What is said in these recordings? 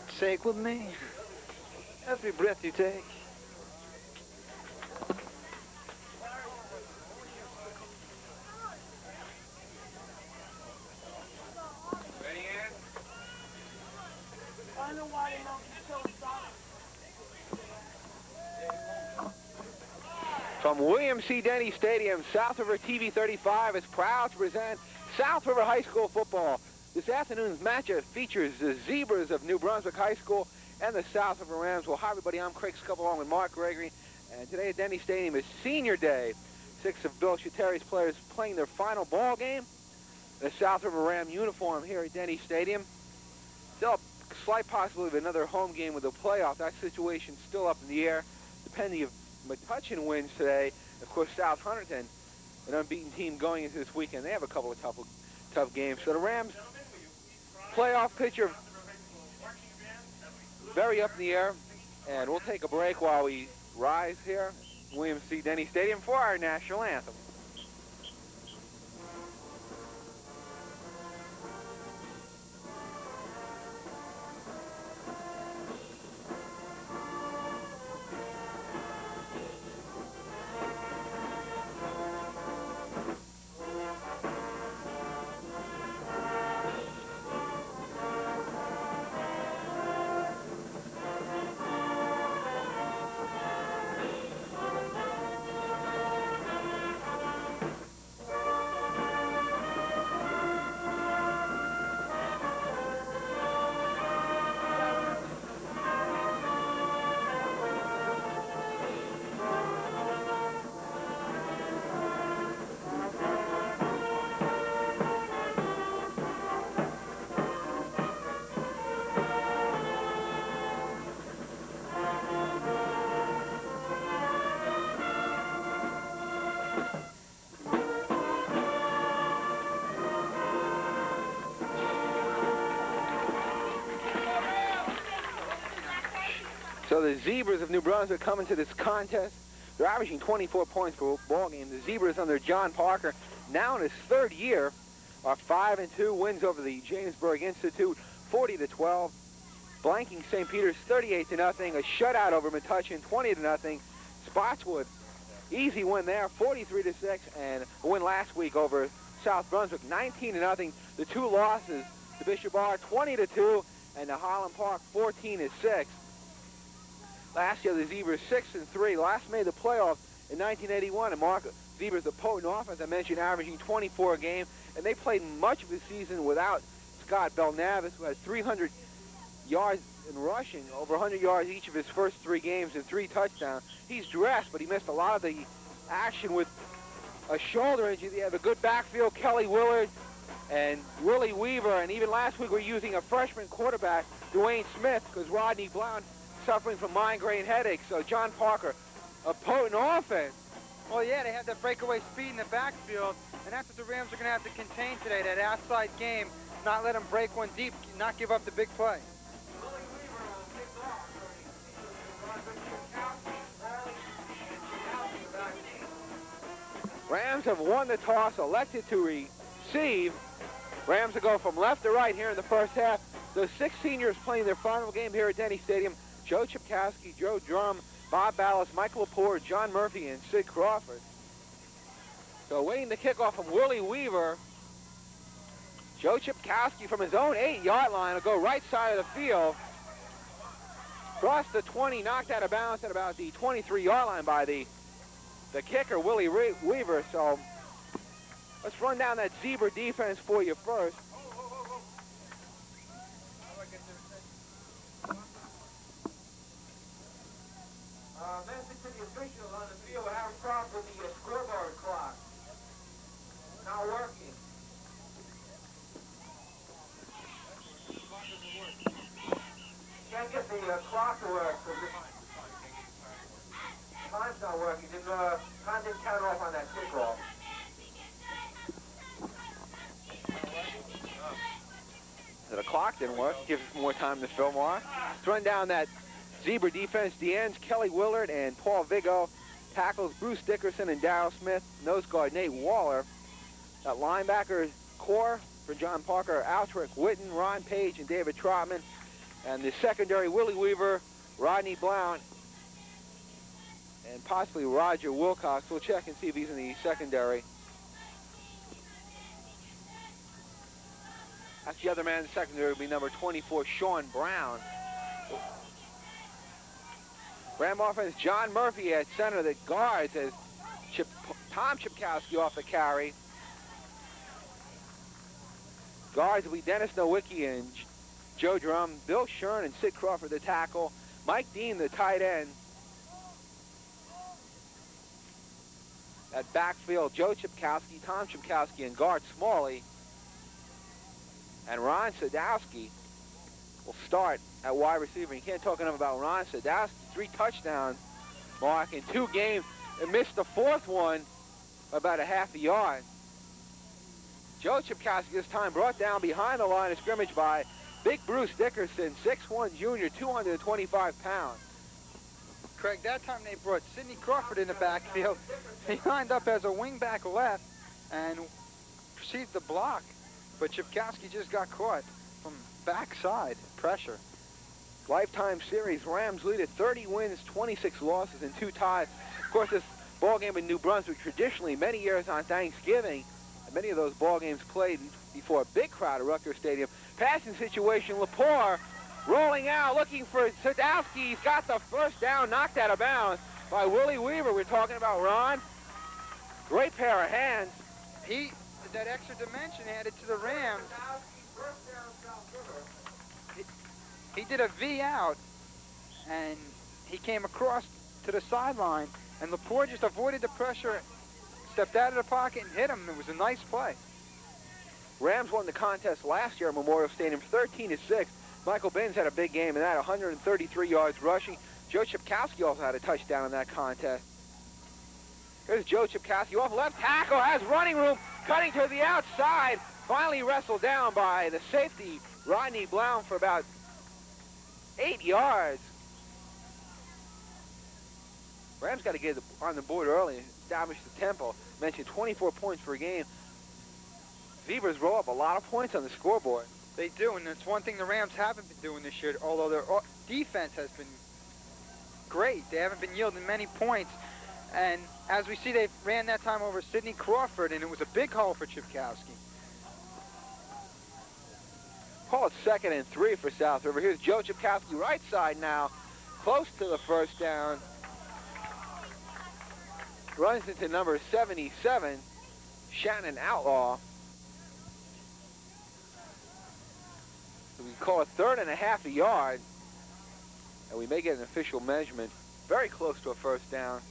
sake with me. Every breath you take. Ready, Ann? I know why they don't so solid. From William C. Denny Stadium, South River TV 35 is proud to present South River High School football. This afternoon's matchup features the Zebras of New Brunswick High School and the South River Rams. Well, hi everybody, I'm Craig Scuff along with Mark Gregory, and today at Denny Stadium is senior day. 6 of Bill Chateri's players playing their final ball game in the South River Ram uniform here at Denny Stadium. Still a slight possibility of another home game with a playoff. That situation's still up in the air, depending if Metuchen wins today. Of course, South Huntington, an unbeaten team going into this weekend, they have a couple of tough games. So the Rams playoff picture very up in the air, and we'll take a break while we rise here at William C. Denny Stadium for our national anthem. So the Zebras of New Brunswick come into this contest. They're averaging 24 points per ball game. The Zebras under John Parker, now in his third year, are 5-2, wins over the Jamesburg Institute, 40-12. Blanking St. Peter's 38-0. A shutout over Metuchen, 20-0. Spotswood, easy win there, 43-6, and a win last week over South Brunswick, 19-0. The two losses to Bishop R, 20-2, and to Holland Park, 14-6. Last year, the Zebras 6-3. Last made the playoffs in 1981. And Mark, Zebras, a potent offense, I mentioned, averaging 24 a game. And they played much of the season without Scott Belnavis, who had 300 yards in rushing, over 100 yards each of his first 3 games and 3 touchdowns. He's dressed, but he missed a lot of the action with a shoulder injury. They have a good backfield, Kelly Willard and Willie Weaver. And even last week, we're using a freshman quarterback, Dwayne Smith, because Rodney Blount suffering from migraine headaches. So John Parker, a potent offense. Well, yeah, they have that breakaway speed in the backfield, and that's what the Rams are going to have to contain today, that outside game, not let them break one deep, not give up the big play. Rams have won the toss, elected to receive. Rams will go from left to right here in the first half. Those 6 seniors playing their final game here at Denny Stadium. Joe Chipkowski, Joe Drum, Bob Ballas, Michael Lepore, John Murphy, and Sid Crawford. So waiting the kickoff from Willie Weaver. Joe Chipkowski from his own 8-yard line will go right side of the field. Cross the 20, knocked out of bounds at about the 23-yard line by the kicker, Willie Weaver. So let's run down that Zebra defense for you first. Message to the officials on the field. We have a problem with the scoreboard clock. Not working. Can't get the clock to work. So time's not working. Time didn't count off on that kickoff. The clock didn't work. Gives us more time to film more. Let's run down that Zebra defense. The ends, Kelly Willard and Paul Vigo. Tackles, Bruce Dickerson and Darryl Smith. Nose guard, Nate Waller. That linebacker core for John Parker, Altrick, Witten, Ron Page, and David Trotman. And the secondary, Willie Weaver, Rodney Blount, and possibly Roger Wilcox. We'll check and see if he's in the secondary. That's the other man in the secondary, will be number 24, Sean Brown. Ram offense, John Murphy at center that guards as Tom Chipkowski off the carry. Guards will be Dennis Nowicki and Joe Drum, Bill Shern and Sid Crawford the tackle, Mike Dean the tight end. At backfield, Joe Chipkowski, Tom Chipkowski, and guard Smalley. And Ron Sadowski will start at wide receiver. You can't talk enough about Ron Sadowski. 3 touchdowns mark in 2 games and missed the 4th one by about a half a yard. Joe Chipkowski this time brought down behind the line of scrimmage by Big Bruce Dickerson, 6'1 junior, 225 pounds. Craig, that time they brought Sidney Crawford in the backfield. He lined up as a wingback left and proceeded to block, but Chipkowski just got caught from backside pressure. Lifetime series, Rams lead at 30 wins, 26 losses, and 2 ties. Of course, this ball game in New Brunswick, traditionally many years on Thanksgiving, and many of those ball games played before a big crowd at Rutgers Stadium. Passing situation, Lepore rolling out, looking for Sadowski. He's got the first down, knocked out of bounds by Willie Weaver. We're talking about Ron. Great pair of hands. That extra dimension added to the Rams. He did a V out, and he came across to the sideline, and Lepore just avoided the pressure, stepped out of the pocket and hit him. It was a nice play. Rams won the contest last year at Memorial Stadium 13-6. Michael Binns had a big game in that, 133 yards rushing. Joe Chipkowski also had a touchdown in that contest. Here's Joe Chipkowski off left tackle, has running room, cutting to the outside. Finally wrestled down by the safety, Rodney Blount, for about 8 yards. Rams got to get on the board early and establish the tempo. Mentioned 24 points per game. Zebras roll up a lot of points on the scoreboard. They do, and it's one thing the Rams haven't been doing this year, although their defense has been great. They haven't been yielding many points. And as we see, they ran that time over Sidney Crawford, and it was a big hole for Chipkowski. Call it 2nd and 3 for South River. Here's Joe Chipkowski right side now, close to the first down. Runs into number 77, Shannon Outlaw. So we call it 3rd and a half a yard, and we may get an official measurement. Very close to a first down.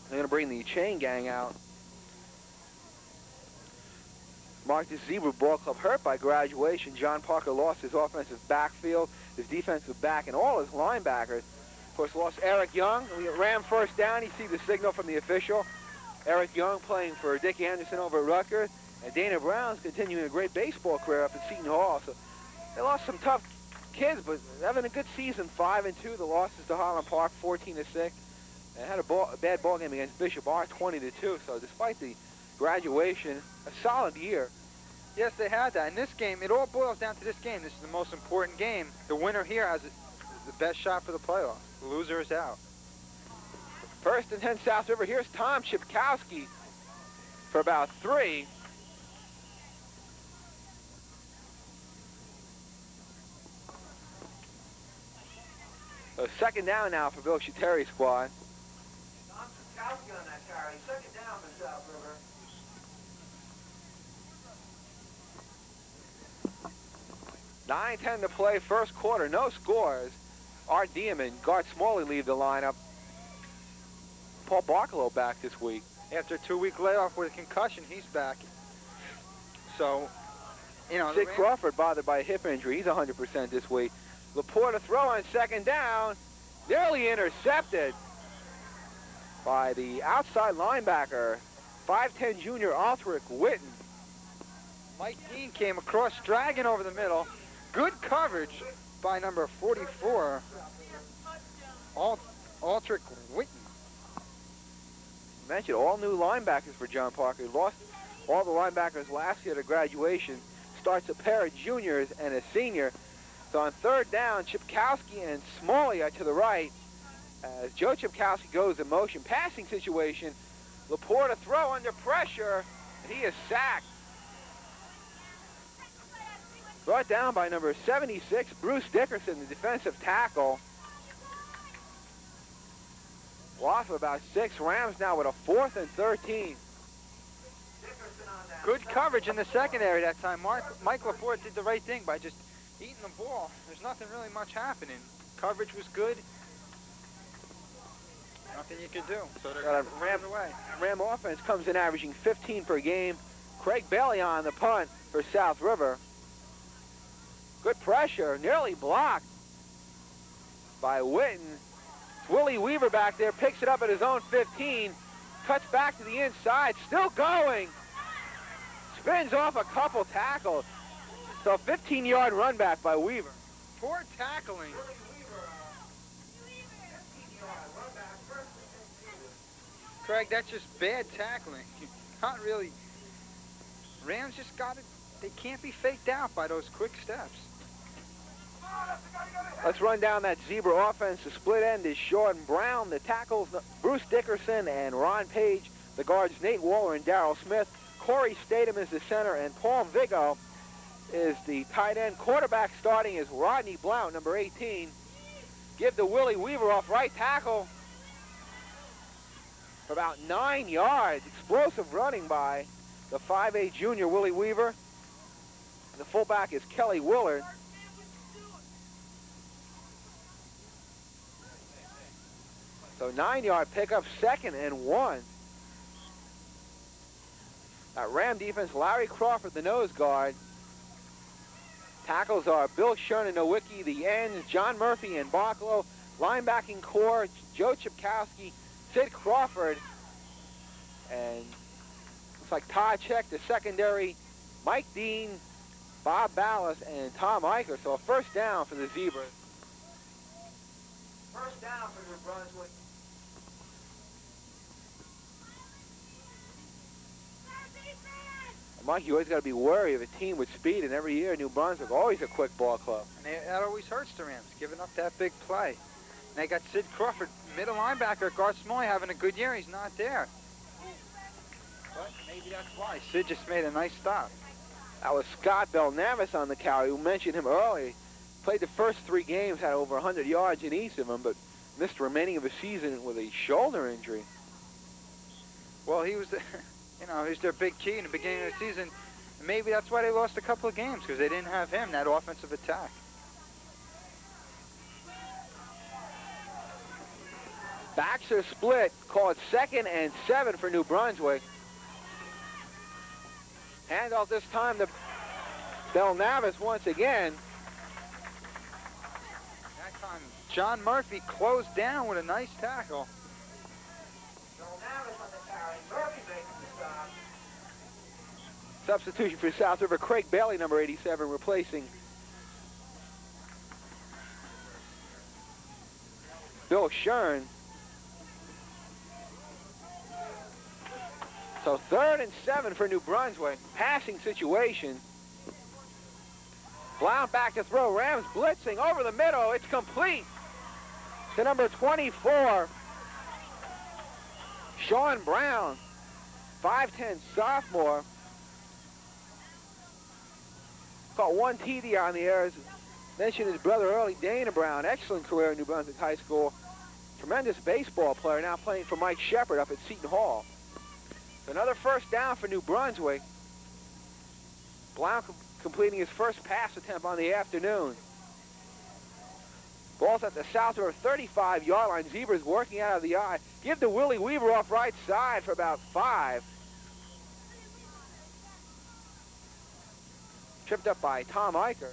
They're going to bring the chain gang out. Marcus Zebra Ball Club hurt by graduation. John Parker lost his offensive backfield, his defensive back, and all his linebackers. Of course, lost Eric Young. We ran first down. You see the signal from the official. Eric Young playing for Dick Anderson over at Rutgers. And Dana Brown's continuing a great baseball career up at Seton Hall. So they lost some tough kids, but having a good season, 5-2. The losses to Highland Park, 14-6. And had a bad ball game against Bishop Art, 20-2. So despite the graduation, a solid year. Yes, they had that. In this game, it all boils down to this game. This is the most important game. The winner here has the best shot for the playoffs. The loser is out. 1st and 10 South River. Here's Tom Chipkowski for about 3. So 2nd down now for Bill Shatteri's squad. Tom Chipkowski on that carry. 2nd down for South River. 9:10 to play, first quarter, no scores. Art Dieman, guard Smalley leave the lineup. Paul Barkalow back this week. After a 2-week layoff with a concussion, he's back. So, you know, Sid Crawford bothered by a hip injury. He's 100% this week. Lepore to throw on 2nd down. Nearly intercepted by the outside linebacker, 5'10 junior Althric Witten. Mike Dean came across, dragging over the middle. Good coverage by number 44, Althric Witten. Mentioned all new linebackers for John Parker. He lost all the linebackers last year to graduation. starts a pair of juniors and a senior. So on third down, Chipkowski and Smalley are to the right. As Joe Chipkowski goes in motion, passing situation. Laporte a throw under pressure, and he is sacked. Brought down by number 76, Bruce Dickerson, the defensive tackle. Loss of about 6. Rams now with a 4th and 13. Good coverage in the secondary that time. Mike Laporte did the right thing by just eating the ball. There's nothing really much happening. Coverage was good. Nothing you could do. So they're going to ram away. Ram offense comes in averaging 15 per game. Craig Bailey on the punt for South River. Good pressure, nearly blocked by Witten. Willie Weaver back there, picks it up at his own 15, cuts back to the inside, still going. Spins off a couple tackles. So 15-yard run back by Weaver. Poor tackling. Craig, that's just bad tackling. Not really. Rams just got it. They can't be faked out by those quick steps. Let's run down that Zebra offense. The split end is Sean Brown. The tackles, Bruce Dickerson and Ron Page. The guards, Nate Waller and Darrell Smith. Corey Statham is the center, and Paul Vigo is the tight end. Quarterback starting is Rodney Blount, number 18. Give to Willie Weaver off right tackle for about 9 yards. Explosive running by the 5'8 junior Willie Weaver. The fullback is Kelly Willard. So 9-yard pickup, 2nd and 1. That Ram defense, Larry Crawford, the nose guard. Tackles are Bill Shern and Nowicki, the ends, John Murphy and Barklow. Linebacking core, Joe Chipkowski, Sid Crawford, and looks like Todd Check, the secondary, Mike Dean, Bob Ballas, and Tom Eicher. So a first down for the Zebras. First down for New Brunswick. Mike, you always got to be wary of a team with speed, and every year New Brunswick always a quick ball club. And that always hurts the Rams, giving up that big play. And they got Sid Crawford, middle linebacker, guard Smalley, having a good year. He's not there. But maybe that's why. Sid just made a nice stop. That was Scott Belnavis on the carry. We mentioned him earlier. Played the first 3 games, had over 100 yards in each of them, but missed the remaining of the season with a shoulder injury. Well, he was, he was their big key in the beginning of the season. And maybe that's why they lost a couple of games, because they didn't have him, that offensive attack. Baxter split, called 2nd and 7 for New Brunswick. Handoff this time to Belnavis once again. That time, John Murphy closed down with a nice tackle. Belnavis on the carry. Murphy makes the stop. Substitution for South River, Craig Bailey, number 87, replacing Bill Shern. So 3rd and 7 for New Brunswick. Passing situation. Blount back to throw. Rams blitzing over the middle. It's complete to number 24, Sean Brown, 5'10 sophomore. Caught 1 TD on the air. As mentioned, his brother Early Dana Brown. Excellent career in New Brunswick High School. Tremendous baseball player, now playing for Mike Shepard up at Seton Hall. Another first down for New Brunswick. Blount completing his first pass attempt on the afternoon. Ball's at the South River 35-yard line. Zebras working out of the eye. Give to Willie Weaver off right side for about 5. Tripped up by Tom Eicher.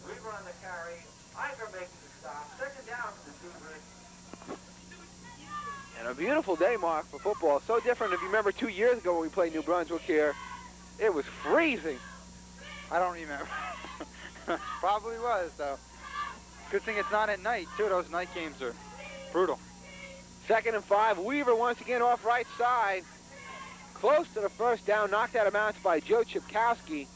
Weaver on the carry. Eicher makes the stop. 2nd down for the Zebras. And a beautiful day, Mark, for football. So different. If you remember 2 years ago when we played New Brunswick here, it was freezing. I don't remember. Probably was, though. Good thing it's not at night, too. Those night games are brutal. 2nd and 5. Weaver once again off right side. Close to the first down. Knocked out of bounds by Joe Chipkowski.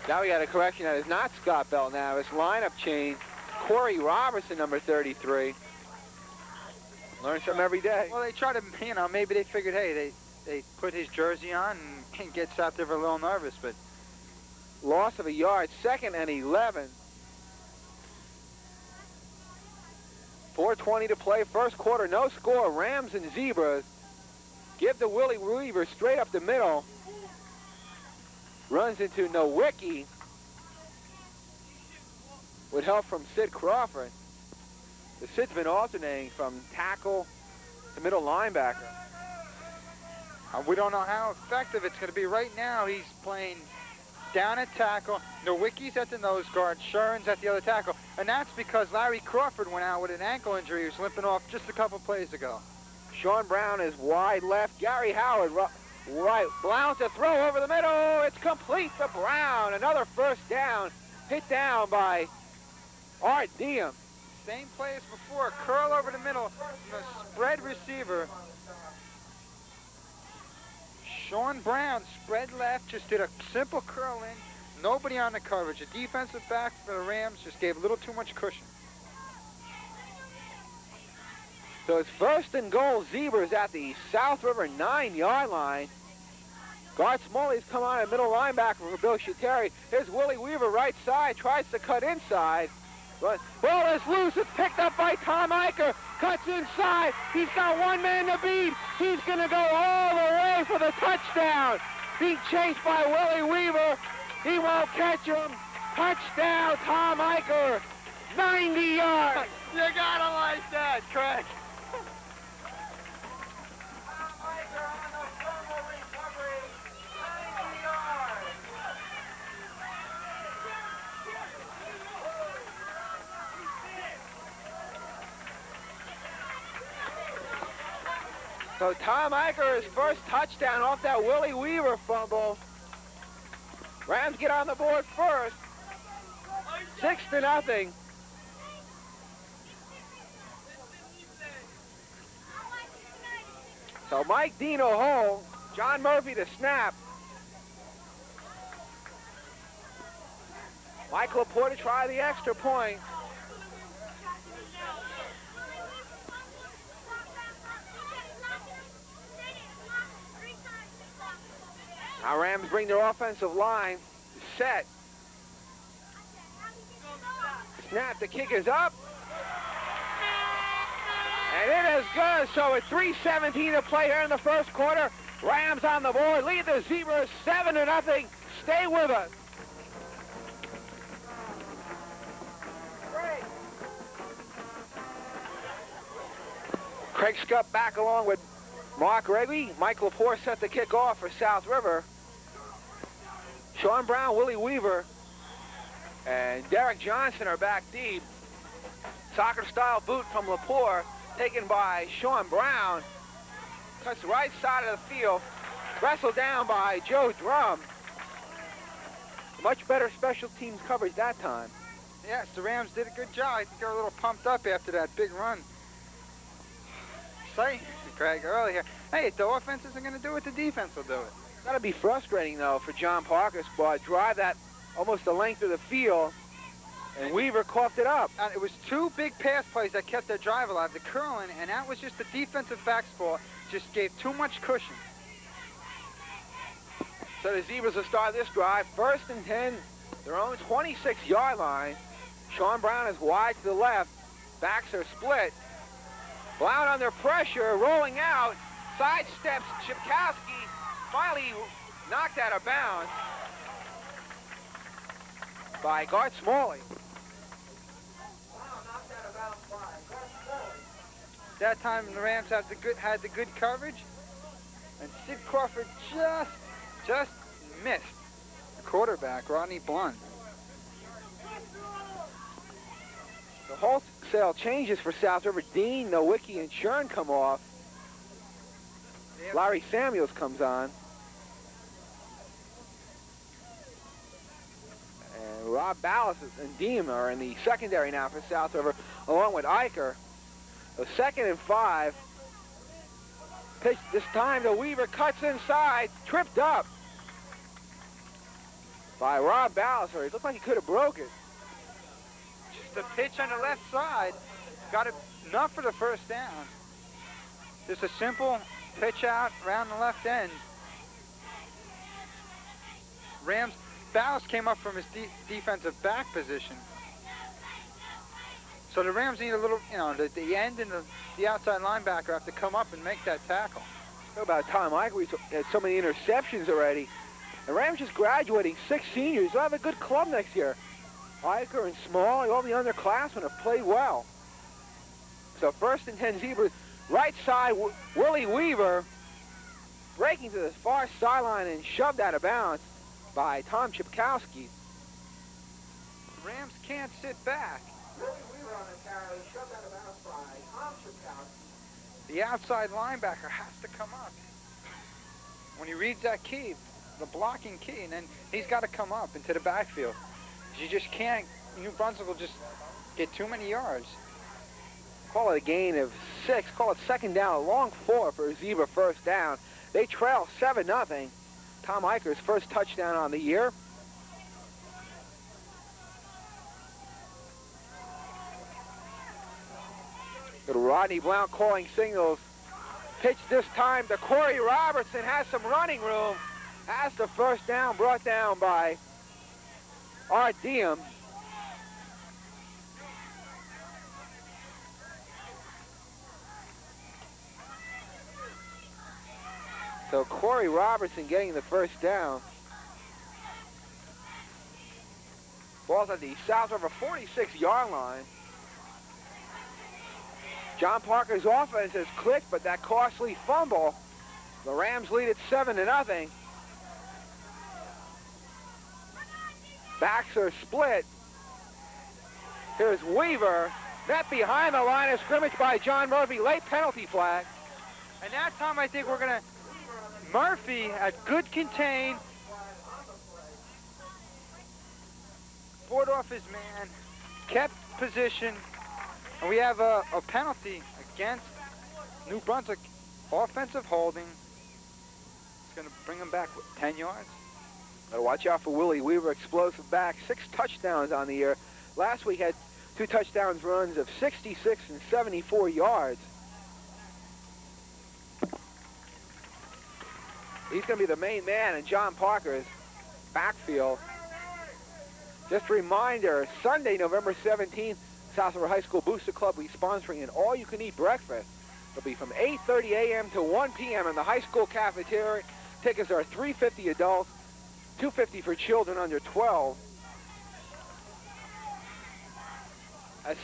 Now we got a correction that is not Scott Bell now. It's lineup change. Corey Robertson, number 33. Learn something every day. Well, they try to, you know, maybe they figured, hey, they put his jersey on and gets out there a little nervous, but Loss of a yard, 2nd and 11. 4:20 to play, first quarter, no score. Rams and Zebras give to Willie Weaver straight up the middle. Runs into Nowicki with help from Sid Crawford. The Sid's been alternating from tackle to middle linebacker. we don't know how effective it's going to be. Right now, he's playing down at tackle. Nowicki's at the nose guard. Sherman's at the other tackle. And that's because Larry Crawford went out with an ankle injury. He was limping off just a couple plays ago. Sean Brown is wide left. Gary Howard right. Blount to throw over the middle. It's complete to Brown. Another first down. Hit down by Art Diem. Same play as before. Curl over the middle. The spread receiver. Sean Brown spread left. Just did a simple curl in. Nobody on the coverage. The defensive back for the Rams just gave a little too much cushion. So it's 1st and goal. Zebras at the South River 9-yard line. Guard Smalley's come on at middle linebacker for Bill Shateri. Here's Willie Weaver right side. Tries to cut inside. But ball is loose. It's picked up by Tom Eicher. Cuts inside. He's got one man to beat. He's going to go all the way for the touchdown. Being chased by Willie Weaver. He won't catch him. Touchdown, Tom Eicher. 90 yards. You gotta like that, Craig. So Tom Eicher, his first touchdown off that Willie Weaver fumble. Rams get on the board first. 6-0. So Mike Dino home. John Murphy to snap. Mike Laporte to try the extra point. Now Rams bring their offensive line set. Snap, the kick is up. And it is good. So with 3:17 to play here in the first quarter, Rams on the board, lead the Zebras 7-0. Stay with us. Craig Scutt back along with Mark Reggie. Mike Laporte set the kick off for South River. Sean Brown, Willie Weaver, and Derek Johnson are back deep. Soccer-style boot from Laporte, taken by Sean Brown. Cuts the right side of the field. Wrestled down by Joe Drum. Much better special teams coverage that time. Yes, the Rams did a good job. I think they're a little pumped up after that big run. Say, Craig, earlier, hey, if the offense isn't going to do it, the defense will do it. It's got to be frustrating, though, for John Parker's squad. Drive that almost the length of the field, and Weaver coughed it up. And it was two big pass plays that kept their drive alive, the curling, and that was just the defensive back's fault. Just gave too much cushion. So the Zebras will start this drive. 1st and 10, their own 26-yard line. Sean Brown is wide to the left. Backs are split. Blount under pressure, rolling out. Sidesteps Shipkowski. Finally knocked out of bounds by guard Smalley. That time the Rams had the good coverage, and Sid Crawford just missed the quarterback, Rodney Blunt. The wholesale changes for South River. Dean, Nowicki, and Shern come off. Larry Samuels comes on. And Rob Ballas and Deem are in the secondary now for South River, along with Eicher. So 2nd and 5. Pitch this time to Weaver, cuts inside, tripped up by Rob Ballas. It looked like he could have broke it. Just the pitch on the left side. Got it enough for the first down. Just a simple pitch out around the left end. Rams, Ballas came up from his defensive back position. So the Rams need a little, the end and the outside linebacker have to come up and make that tackle. How about Tom Eicher? We had so many interceptions already. The Rams just graduating 6 seniors. They'll have a good club next year. Eicher and Small, all the underclassmen have played well. So 1st and 10 Zebras. Right side, Willie Weaver breaking to the far sideline and shoved out of bounds by Tom Chipkowski. The Rams can't sit back. Willie Weaver on the carry, shoved out of bounds by Tom Chipkowski. The outside linebacker has to come up. When he reads that key, the blocking key, and then he's got to come up into the backfield. You just can't, New Brunswick will just get too many yards. Call it a gain of 6. Call it 2nd down, a long 4 for a Zebra 1st down. They trail 7-0. Tom Eicher's first touchdown on the year. Good Rodney Blount calling signals. Pitch this time to Corey Robertson, has some running room. Has the first down brought down by Art Diem. So Corey Robertson getting the first down. Ball's at the South River 46-yard line. John Parker's offense has clicked, but that costly fumble. The Rams lead it 7-0. Backs are split. Here's Weaver, met behind the line of scrimmage by John Murphy. Late penalty flag. And that time I think we're going to, Murphy at good contain, fought off his man, kept position, and we have a penalty against New Brunswick. Offensive holding. It's going to bring him back, 10 yards? Gotta watch out for Willie Weaver, explosive back. 6 touchdowns on the year. Last week had 2 touchdowns runs of 66 and 74 yards. He's going to be the main man in John Parker's backfield. Just a reminder, Sunday, November 17th, South River High School Booster Club will be sponsoring an all-you-can-eat breakfast. It'll be from 8:30 a.m. to 1 p.m. in the high school cafeteria. Tickets are $3.50 adults, $2.50 for children under 12.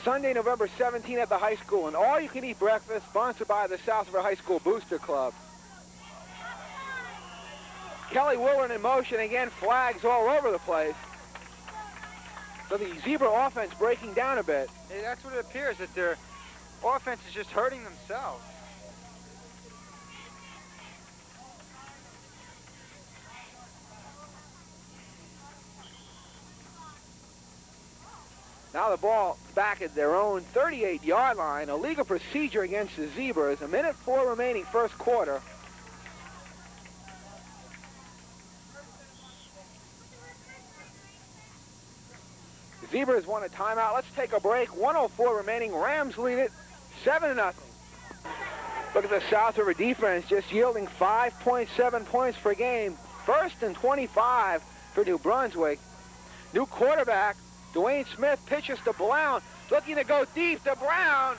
Sunday, November 17th at the high school, an all-you-can-eat breakfast sponsored by the South River High School Booster Club. Kelly Willard in motion again, flags all over the place. So the Zebra offense breaking down a bit. Hey, that's what it appears, that their offense is just hurting themselves. Now the ball back at their own 38-yard line. A legal procedure against the Zebras. 1:04 remaining first quarter. The Zebras want a timeout. Let's take a break. 1:04 remaining. Rams lead it 7-0. Look at the South River defense just yielding 5.7 points per game. 1st and 25 for New Brunswick. New quarterback, Dwayne Smith, pitches to Brown. Looking to go deep to Brown.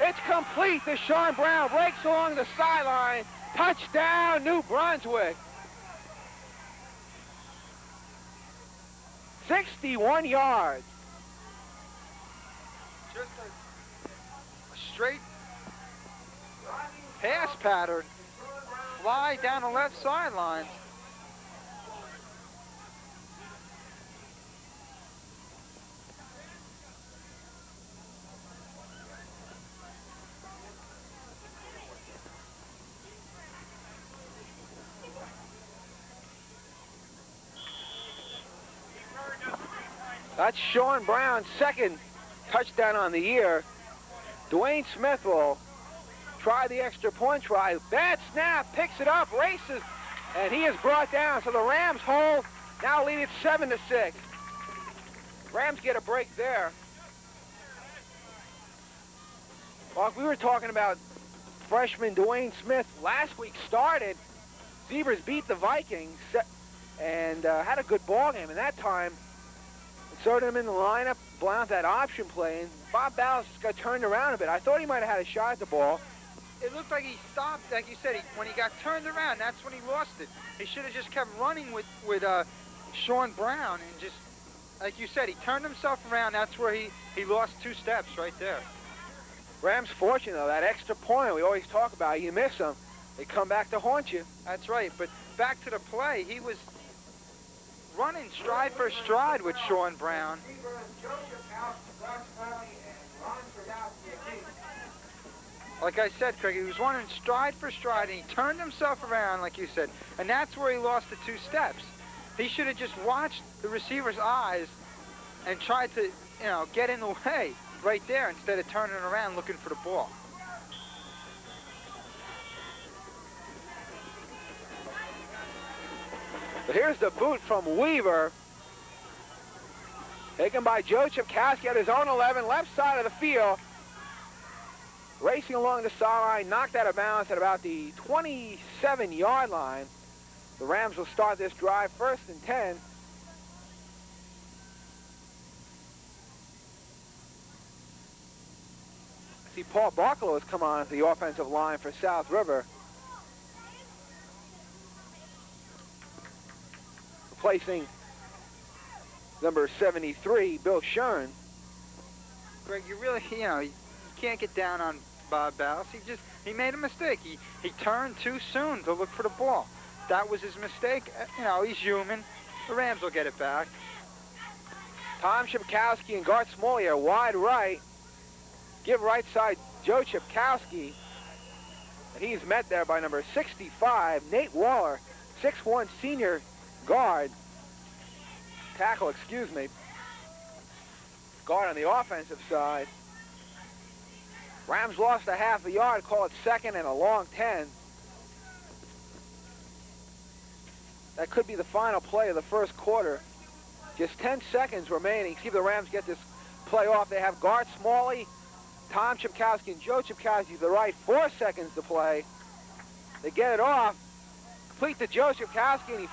It's complete. Deshaun Brown breaks along the sideline. Touchdown, New Brunswick. 61 yards. Just a straight pass pattern. Fly down the left sideline. That's Sean Brown's second touchdown on the year. Dwayne Smith will try the extra point try. Bad snap, picks it up, races, and he is brought down. So the Rams hold, now lead it 7-6. Rams get a break there. Mark, we were talking about freshman Dwayne Smith last week started. Zebras beat the Vikings and had a good ball game. And that time, inserted him in the lineup, Blount that option play, and Bob Ballas just got turned around a bit. I thought he might have had a shot at the ball. It looked like he stopped, like you said, when he got turned around, that's when he lost it. He should have just kept running with Sean Brown and just, like you said, he turned himself around. That's where he lost 2 steps right there. Rams fortunate, though, that extra point we always talk about, you miss them, they come back to haunt you. That's right, but back to the play, he was running stride for stride with Sean Brown. Like I said, Craig, he was running stride for stride, and he turned himself around, like you said, and that's where he lost the 2 steps. He should have just watched the receiver's eyes and tried to, get in the way right there instead of turning around looking for the ball. But here's the boot from Weaver. Taken by Joe Chipkowski at his own 11, left side of the field. Racing along the sideline, knocked out of bounds at about the 27-yard line. The Rams will start this drive 1st and 10. See, Paul Barkalow has come on to the offensive line for South River. Replacing number 73, Bill Shern. Greg, you really, you can't get down on Bob Ballas. He made a mistake. He turned too soon to look for the ball. That was his mistake. He's human. The Rams will get it back. Tom Chipkowski and Gart Smalley are wide right. Give right side Joe Chipkowski. And he's met there by number 65, Nate Waller, 6'1" senior guard. Tackle, excuse me. Guard on the offensive side. Rams lost a half a yard, call it 2nd and a long 10. That could be the final play of the first quarter. Just 10 seconds remaining. See if the Rams get this play off. They have Gart Smalley, Tom Chipkowski, and Joe Chipkowski to the right. 4 seconds to play. They get it off. Complete to Joe Chipkowski, and he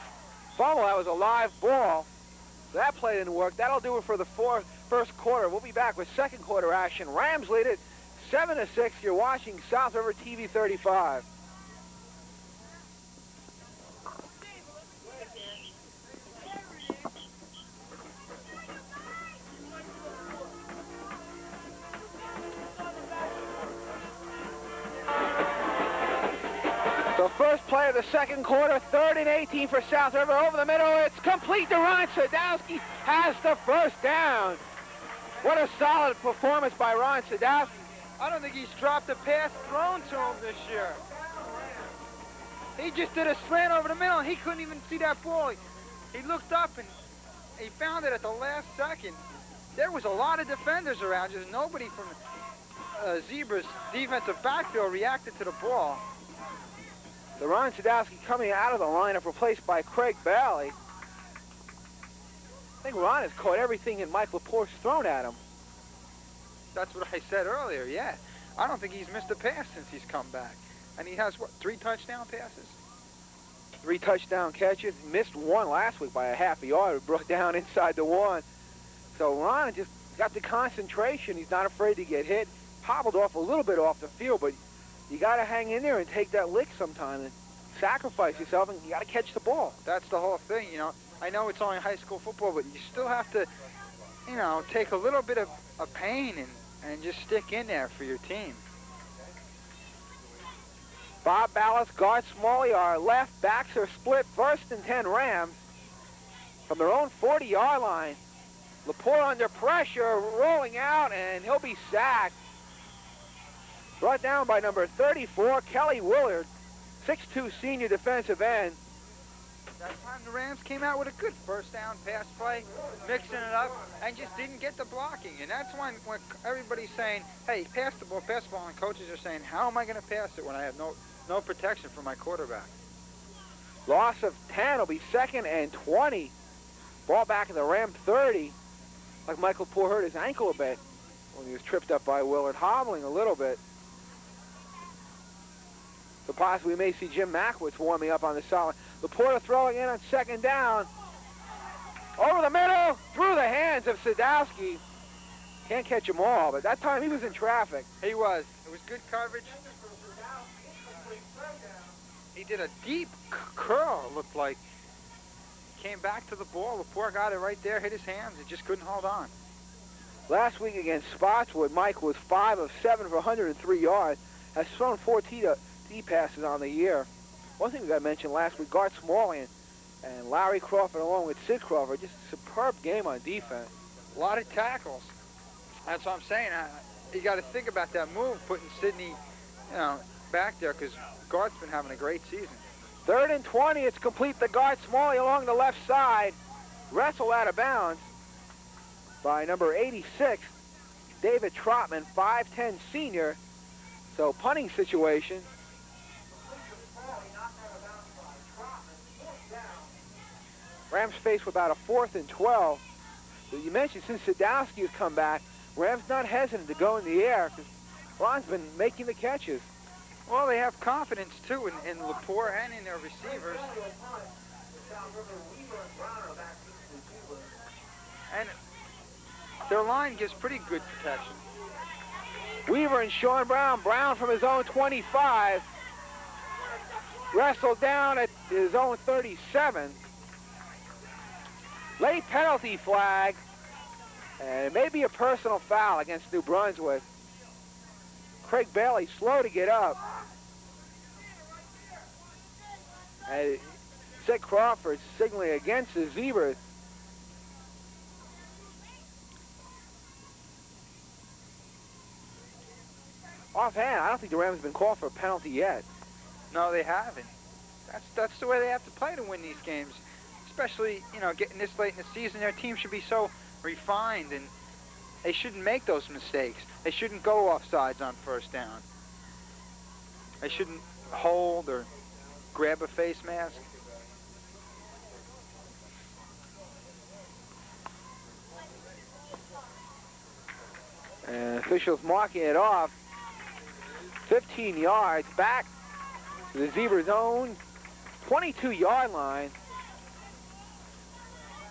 fumbled. That was a live ball. So that play didn't work. That'll do it for the first quarter. We'll be back with second quarter action. Rams lead it 7-6. You're watching South River TV 35. So first play of the second quarter, 3rd and 18 for South River. Over the middle, it's complete to Ron Sadowski. Has the first down. What a solid performance by Ron Sadowski. I don't think he's dropped a pass thrown to him this year. He just did a slant over the middle, and he couldn't even see that ball. He looked up, and he found it at the last second. There was a lot of defenders around. Just nobody from Zebra's defensive backfield reacted to the ball. The Ron Sadowski coming out of the lineup, replaced by Craig Bailey. I think Ron has caught everything in Mike Laporte's thrown at him. That's what I said earlier, yeah. I don't think he's missed a pass since he's come back. And he has, 3 touchdown passes? 3 touchdown catches. Missed one last week by a half a yard. Brought down inside the 1. So Ron just got the concentration. He's not afraid to get hit. Hobbled off a little bit off the field, but you got to hang in there and take that lick sometime and sacrifice yourself, and you got to catch the ball. That's the whole thing, I know it's only high school football, but you still have to, take a little bit of pain and just stick in there for your team. Bob Ballas, Gart Smalley are left. Backs are split. 1st and 10 Rams from their own 40-yard line. Laporte under pressure, rolling out, and he'll be sacked. Brought down by number 34, Kelly Willard, 6'2" senior defensive end. That time the Rams came out with a good first down pass play, mixing it up, and just didn't get the blocking. And that's when everybody's saying, hey, pass the ball, and coaches are saying, how am I going to pass it when I have no protection for my quarterback? Loss of 10 will be 2nd and 20. Ball back at the Ram 30. Like Michael Poore hurt his ankle a bit when he was tripped up by Willard, hobbling a little bit. So possibly we may see Jim Makowitz warming up on the sideline. Laporta throwing in on 2nd down. Over the middle, through the hands of Sadowski. Can't catch them all, but that time he was in traffic. He was. It was good coverage. He did a deep curl, it looked like. Came back to the ball. Laporta got it right there, hit his hands. He just couldn't hold on. Last week against Spotswood, Mike was 5 of 7 for 103 yards. Has thrown 4 T passes on the year. One thing we got to mention last week, Gart Smalley and Larry Crawford along with Sid Crawford, just a superb game on defense. A lot of tackles. That's what I'm saying. You got to think about that move, putting Sidney, back there, because Gart's been having a great season. 3rd and 20. It's complete to Gart Smalley along the left side. Wrestled out of bounds by number 86, David Trotman, 5'10 senior. So punting situation. Rams face with about a 4th and 12. But you mentioned since Sadowski has come back, Rams not hesitant to go in the air because Ron's been making the catches. Well, they have confidence, too, in Laporte and in their receivers. And their line gives pretty good protection. Weaver and Sean Brown. Brown from his own 25. Wrestled down at his own 37. Late penalty flag. And it may be a personal foul against New Brunswick. Craig Bailey slow to get up. And Sid Crawford signaling against the Zebras. Offhand, I don't think the Rams have been called for a penalty yet. No, they haven't. That's the way they have to play to win these games. Especially, getting this late in the season, their team should be so refined, and they shouldn't make those mistakes. They shouldn't go off sides on first down. They shouldn't hold or grab a face mask. And officials marking it off. 15 yards back to the Zebras' own 22-yard line.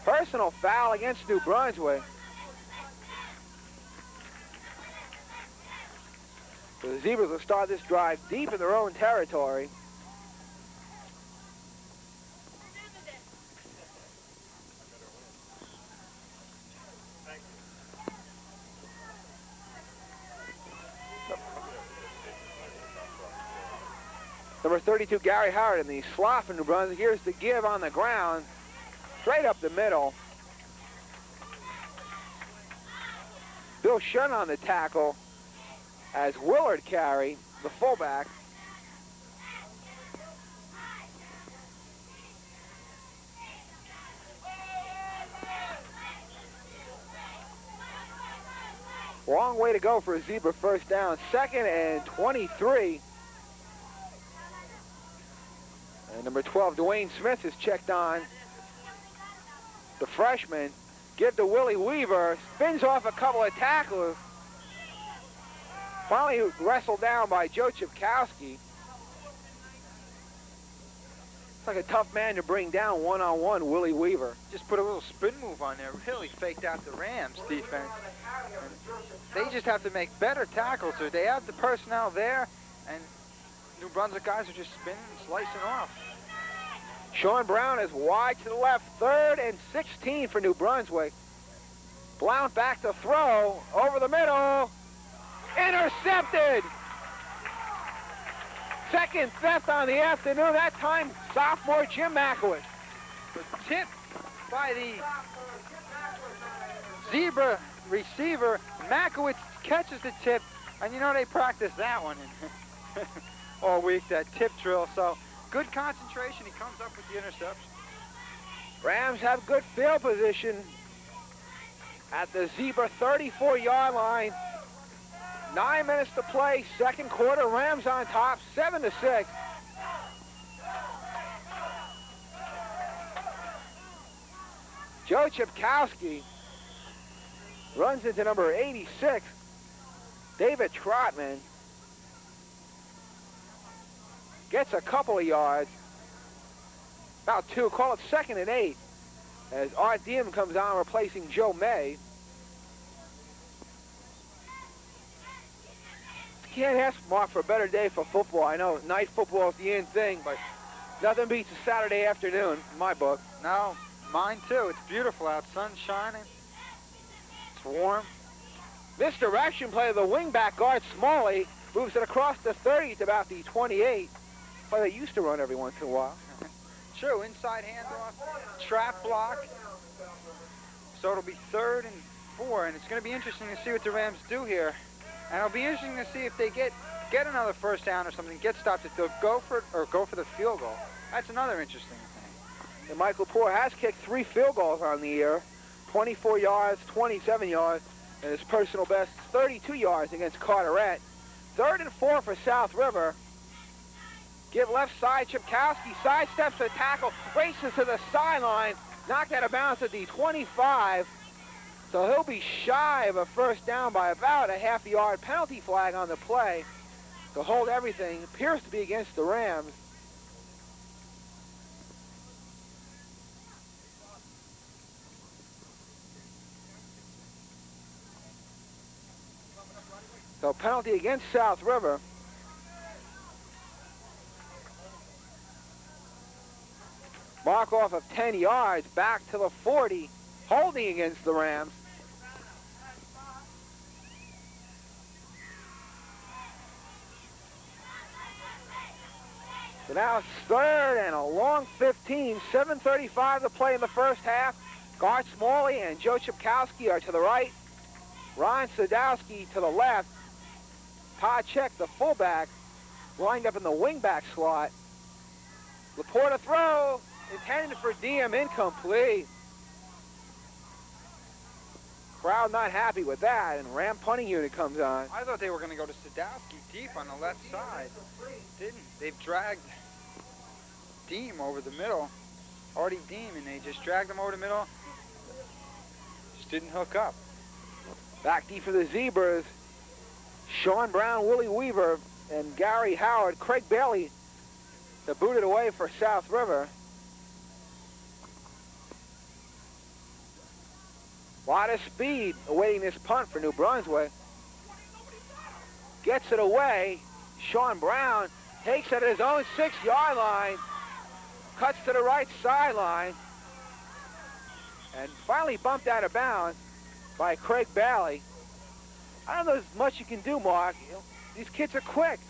Personal foul against New Brunswick. So the Zebras will start this drive deep in their own territory. Number 32, Gary Howard in the slot for New Brunswick. Here's the give on the ground. Straight up the middle. Bill Shun on the tackle as Willard Carey, the fullback. Long way to go for a Zebra first down. 2nd and 23. And number 12, Dwayne Smith, is checked on. The freshman. Give to Willie Weaver. Spins off a couple of tacklers. Finally wrestled down by Joe Chipkowski. It's like a tough man to bring down one-on-one, Willie Weaver. Just put a little spin move on there. Really faked out the Rams defense. And they just have to make better tackles. So they have the personnel there, and New Brunswick guys are just spinning and slicing off. Sean Brown is wide to the left. 3rd and 16 for New Brunswick. Blount back to throw. Over the middle. Intercepted. 2nd theft on the afternoon. That time, sophomore Jim Makowitz. The tip by the Zebra receiver. Makowitz catches the tip. And they practice that one all week, that tip drill. So good concentration. He comes up with the interception. Rams have good field position at the Zebra 34-yard line. 9 minutes to play, second quarter. Rams on top, 7-6. Joe Chipkowski runs into number 86, David Trotman. Gets a couple of yards, about 2, call it 2nd and 8, as Art Diem comes on replacing Joe May. Can't ask Mark for a better day for football. I know night football is the in thing, but nothing beats a Saturday afternoon in my book. No, mine too. It's beautiful out, sun shining. It's warm. Misdirection play of the wingback guard Smalley moves it across the 30 to about the 28. Play they used to run every once in a while. True, inside handoff, trap block. So it'll be 3rd and 4, and it's going to be interesting to see what the Rams do here. And it'll be interesting to see if they get another first down or something, get stopped, if they'll go for it or go for the field goal. That's another interesting thing. And Michael Poore has kicked 3 field goals on the year, 24 yards, 27 yards, and his personal best 32 yards against Carteret. 3rd and 4 for South River. Give left side, Chipkowski sidesteps the tackle, races to the sideline, knocked out of bounds at the 25. So he'll be shy of a first down by about a half-yard. Penalty flag on the play to hold everything. Appears to be against the Rams. So penalty against South River. Mark off of 10 yards, back to the 40, holding against the Rams. So now it's 3rd and a long 15, 7:35 to play in the first half. Guard Smalley and Joe Chipkowski are to the right. Ron Sadowski to the left. Todd Check, the fullback, lined up in the wingback slot. Laporta throw, intended for Diem, incomplete. Crowd not happy with that, and Ram punting unit comes on. I thought they were going to go to Sadowski deep on the left side. Didn't. They've dragged Diem over the middle. Artie Diem, and they just dragged him over the middle. Just didn't hook up. Back deep for the Zebras. Sean Brown, Willie Weaver, and Gary Howard. Craig Bailey to boot it away for South River. A lot of speed awaiting this punt for New Brunswick. Gets it away. Sean Brown takes it at his own 6-yard line. Cuts to the right sideline. And finally bumped out of bounds by Craig Bailey. I don't know there's much you can do, Mark. You know, these kids are quick.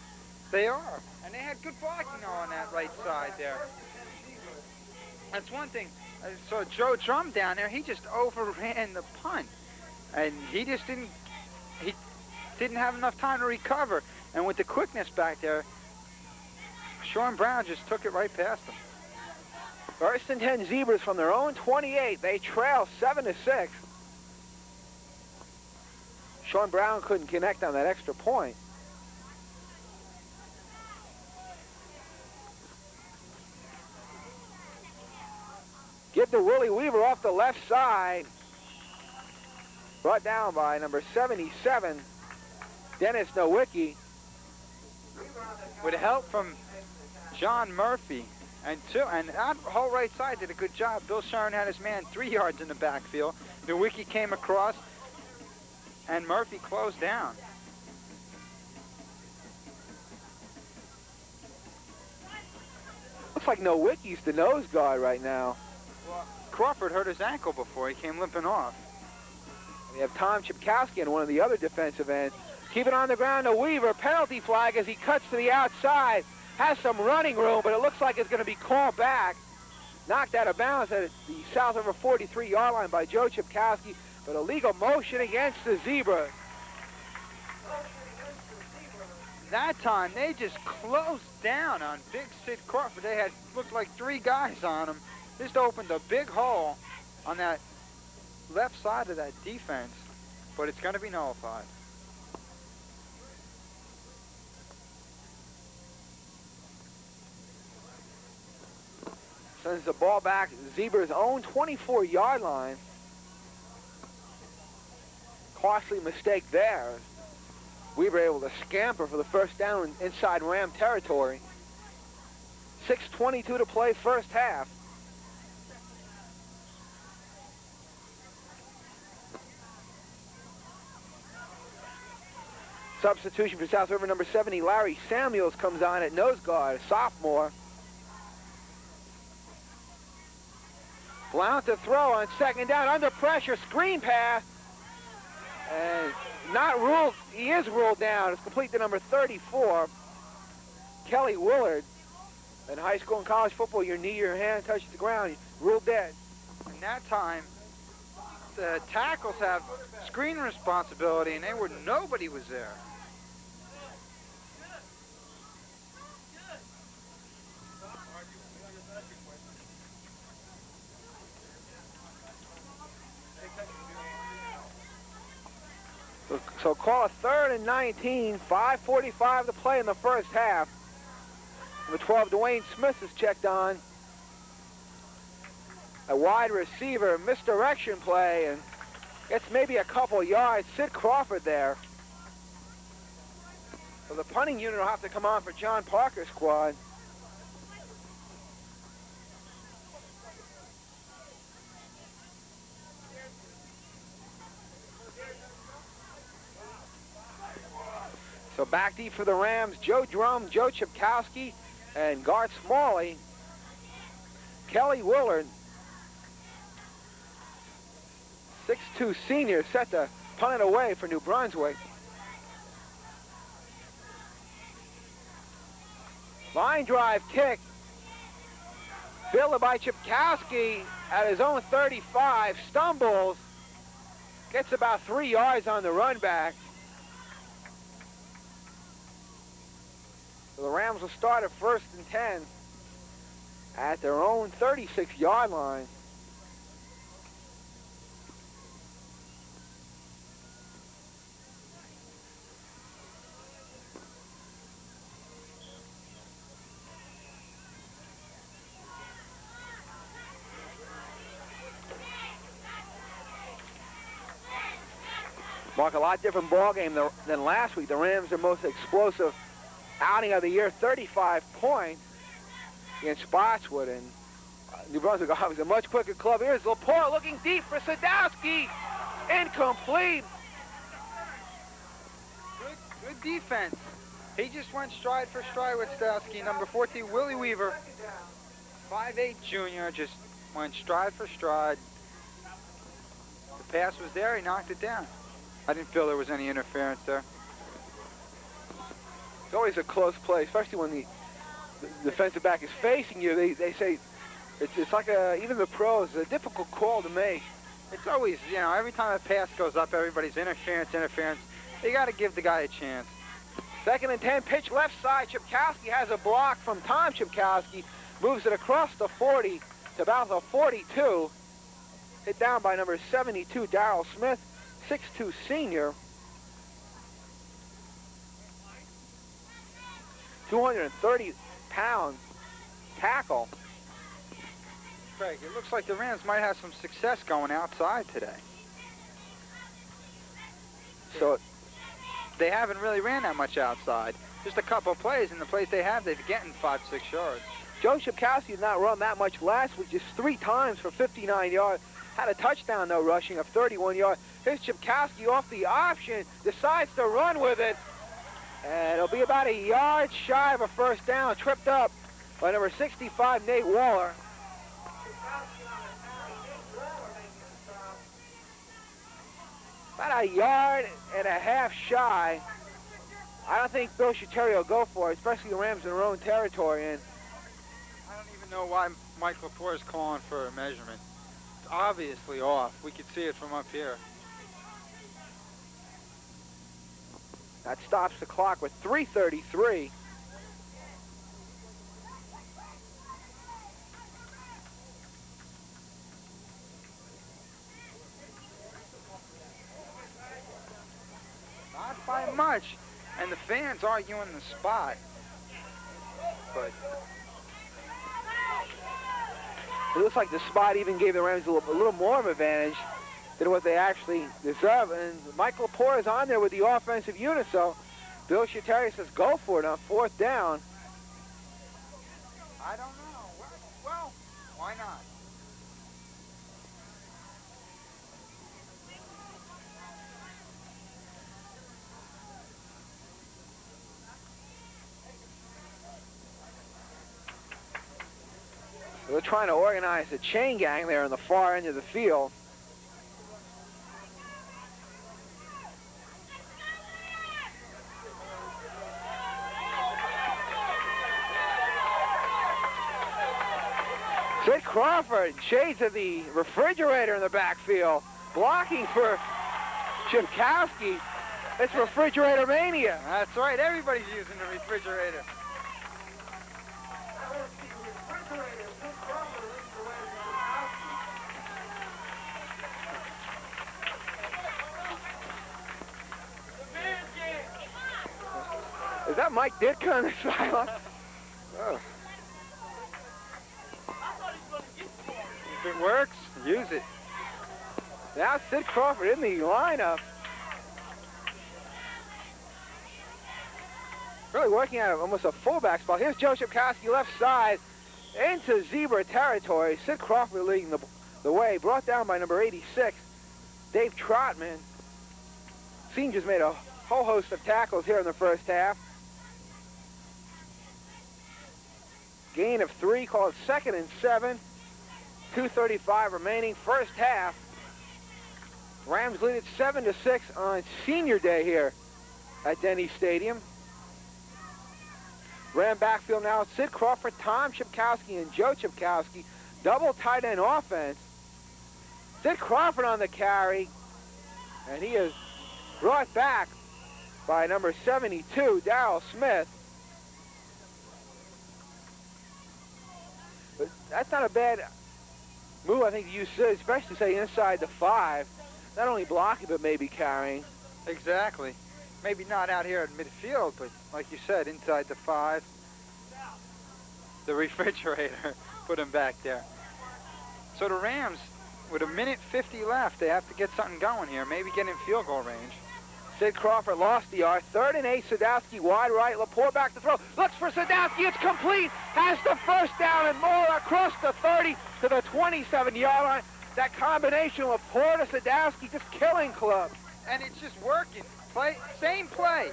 They are. And they had good blocking on that right side there. That's one thing. I saw Joe Drum down there. He just overran the punt. And he just didn't have enough time to recover. And with the quickness back there, Sean Brown just took it right past him. 1st and 10 Zebras from their own 28. They trail 7-6. Sean Brown couldn't connect on that extra point. Get to Willie Weaver off the left side. Brought down by number 77, Dennis Nowicki. With help from John Murphy. And that whole right side did a good job. Bill Sharon had his man 3 yards in the backfield. Nowicki came across, and Murphy closed down. Looks like Nowicki's the nose guard right now. Well, Crawford hurt his ankle before he came limping off. We have Tom Chipkowski and one of the other defensive ends. Keep it on the ground to Weaver. Penalty flag as he cuts to the outside. Has some running room, but it looks like it's going to be called back. Knocked out of bounds at the South River 43-yard line by Joe Chipkowski, but illegal motion against the Zebras. That time, they just closed down on Big Sid Crawford. They had, looked like 3 guys on him, Just opened a big hole on that left side of that defense, but it's going to be nullified. Sends the ball back to the Zebras' own 24-yard line. Costly mistake there. We were able to scamper for the first down inside Ram territory. 6:22 to play first half. Substitution for South River, number 70, Larry Samuels comes on at nose guard, a sophomore. Blount to throw on second down, under pressure, screen pass. And not ruled, he is ruled down. It's complete to number 34, Kelly Willard. In high school and college football, your knee, your hand touches the ground, ruled dead. In that time, the tackles have screen responsibility, and nobody was there. So call a 3rd and 19, 5:45 to play in the first half. Number 12, Dwayne Smith is checked on. A wide receiver, misdirection play, and gets maybe a couple yards. Sid Crawford there. So the punting unit will have to come on for John Parker's squad. So back deep for the Rams, Joe Drum, Joe Chipkowski, and Garth Smalley. Kelly Willard, 6'2" senior, set to punt it away for New Brunswick. Line drive kick. Fielded by Chipkowski at his own 35, stumbles, gets about 3 yards on the run back. So the Rams will start at 1st and 10 at their own 36-yard line. Mark, a lot different ball game than last week. The Rams, their most explosive outing of the year, 35 points against Spotswood, and New Brunswick obviously a much quicker club. Here's Laporte looking deep for Sadowski. Incomplete. Good defense. He just went stride for stride with Sadowski. Number 14, Willie Weaver, 5'8" junior, just went stride for stride. The pass was there, he knocked it down. I didn't feel there was any interference there. It's always a close play, especially when the defensive back is facing you. They say it's like even the pros, a difficult call to make. It's always, every time a pass goes up, everybody's interference. You got to give the guy a chance. 2nd and 10, pitch left side. Chipkowski has a block from Tom Chipkowski, moves it across the 40 to about the 42. Hit down by number 72, Darrell Smith, 6'2" senior. 230-pound tackle. Craig, it looks like the Rams might have some success going outside today. So they haven't really ran that much outside. Just a couple of plays, and the plays they have, they've getting 5-6 yards. Joe Chipkowski did not run that much last week, just 3 times for 59 yards. Had a touchdown, though, rushing of 31 yards. Here's Chipkowski off the option, decides to run with it. And it'll be about a yard shy of a first down, tripped up by number 65, Nate Waller. About a yard and a half shy. I don't think Bill Shateri will go for it, especially the Rams in their own territory. And I don't even know why Mike Laporte is calling for a measurement. It's obviously off. We could see it from up here. That stops the clock with 3:33. much, and the fans arguing the spot. But it looks like the spot even gave the Rams a little more of an advantage than what they actually deserve. And Mike Lepore is on there with the offensive unit, so Bill Shateri says go for it on 4th down. I don't know. Well, why not? They're trying to organize a chain gang there on the far end of the field. Sid Crawford, shades of the refrigerator in the backfield, blocking for Chipkowski. It's refrigerator mania. That's right. Everybody's using the refrigerator. Is that Mike Ditka on the sideline? Oh. If it works, use it. Now Sid Crawford in the lineup. Really working at almost a fullback spot. Here's Joe Chipkowski left side into Zebra territory. Sid Crawford leading the way. Brought down by number 86, Dave Trotman. Seniors made a whole host of tackles here in the first half. Gain of 3, called 2nd and 7. 2:35 remaining, first half. Rams lead it 7-6 on senior day here at Denny Stadium. Ram backfield now, Sid Crawford, Tom Chipkowski, and Joe Chipkowski. Double tight end offense. Sid Crawford on the carry, and he is brought back by number 72, Darrell Smith. But that's not a bad move, I think, to use Sid, especially, say, inside the 5. Not only blocking, but maybe carrying. Exactly. Maybe not out here at midfield, but like you said, inside the 5. The refrigerator put him back there. So the Rams, with 1:50 left, they have to get something going here. Maybe get in field goal range. Sid Crawford lost the yard. 3rd and 8, Sadowski wide right. Lepore back to throw. Looks for Sadowski. It's complete. Has the first down and more across the 30 to the 27-yard line. That combination of Lepore to Sadowski just killing club. And it's just working. Same play.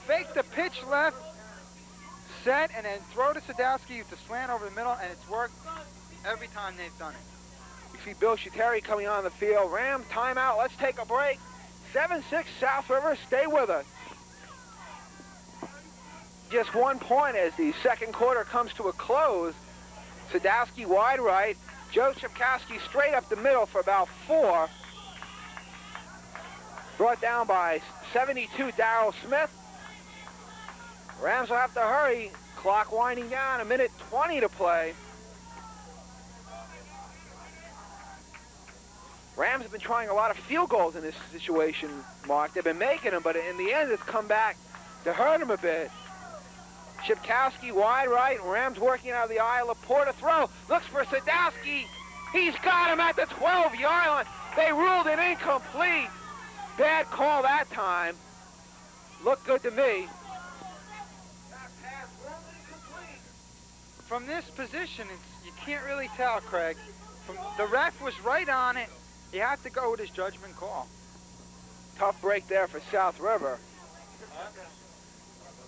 Fake the pitch left, set, and then throw to Sadowski with the slant over the middle, and it's worked every time they've done it. You see Bill Shateri coming on the field. Ram timeout. Let's take a break. 7-6 South River. Stay with us. Just 1 point as the second quarter comes to a close. Sadowski wide right. Joe Chipkowski straight up the middle for about 4. Brought down by 72, Darrell Smith. Rams will have to hurry. Clock winding down, 1:20 to play. Rams have been trying a lot of field goals in this situation, Mark. They've been making them, but in the end, it's come back to hurt them a bit. Chipkowski wide right. Rams working out of the eye. Lepore to throw. Looks for Sadowski. He's got him at the 12-yard line. They ruled it incomplete. Bad call that time. Looked good to me. From this position, you can't really tell, Craig. The ref was right on it. You have to go with his judgment call. Tough break there for South River.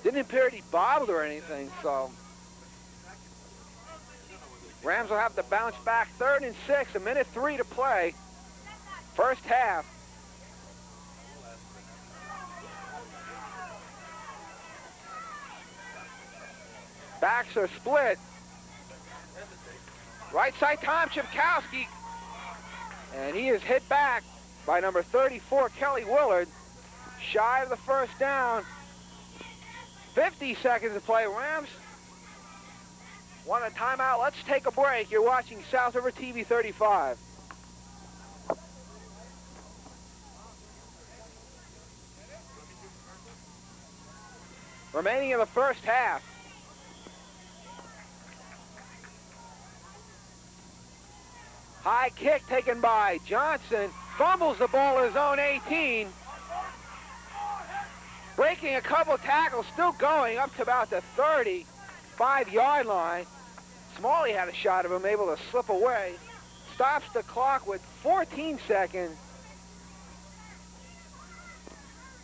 Didn't appear to be bobbled or anything, so. Rams will have to bounce back. 3rd and 6, 1:03 to play. First half. Backs are split. Right side Tom Chipkowski. And he is hit back by number 34, Kelly Willard. Shy of the first down. 50 seconds to play. Rams want a timeout. Let's take a break. You're watching South River TV 35. remaining in the first half. High kick taken by Johnson. Fumbles the ball at his own 18. Breaking a couple tackles, still going up to about the 35-yard line. Smalley had a shot of him, able to slip away. Stops the clock with 14 seconds.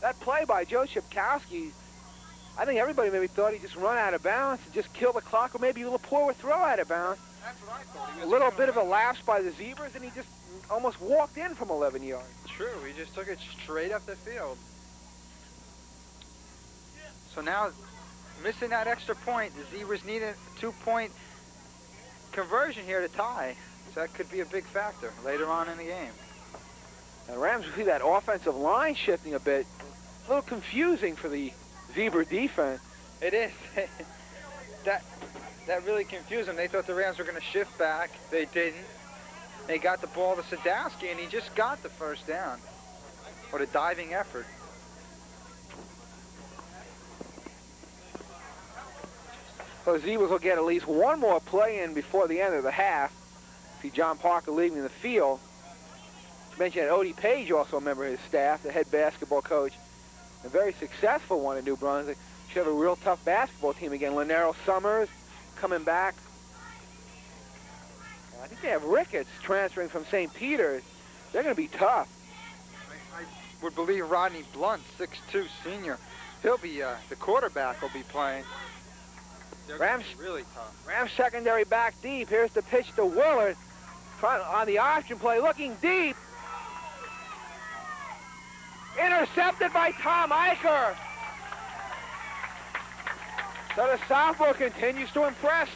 That play by Joe Chipkowski, I think everybody maybe thought he just run out of bounds and just kill the clock, or maybe Lepore would throw out of bounds. That's what I thought. A little bit of a lapse by the Zebras, and he just almost walked in from 11 yards. True, he just took it straight up the field. So now, missing that extra point, the Zebras need a 2-point conversion here to tie. So that could be a big factor later on in the game. And Rams will see that offensive line shifting a bit. A little confusing for the Zebra defense. It is. That really confused them. They thought the Rams were going to shift back. They didn't. They got the ball to Sadowski, and he just got the first down. What a diving effort. So the Zebras will get at least one more play in before the end of the half. See John Parker leaving the field. I mentioned that Odie Page, also a member of his staff, the head basketball coach, a very successful one in New Brunswick. Should have a real tough basketball team again. Lynero Summers coming back. I think they have Ricketts transferring from St. Peter's. They're going to be tough. I would believe Rodney Blunt, 6'2", senior. He'll be, the quarterback will be playing. Rams really tough. Rams secondary back deep. Here's the pitch to Willard. On the option play, looking deep. Intercepted by Tom Eicher. So the sophomore continues to impress.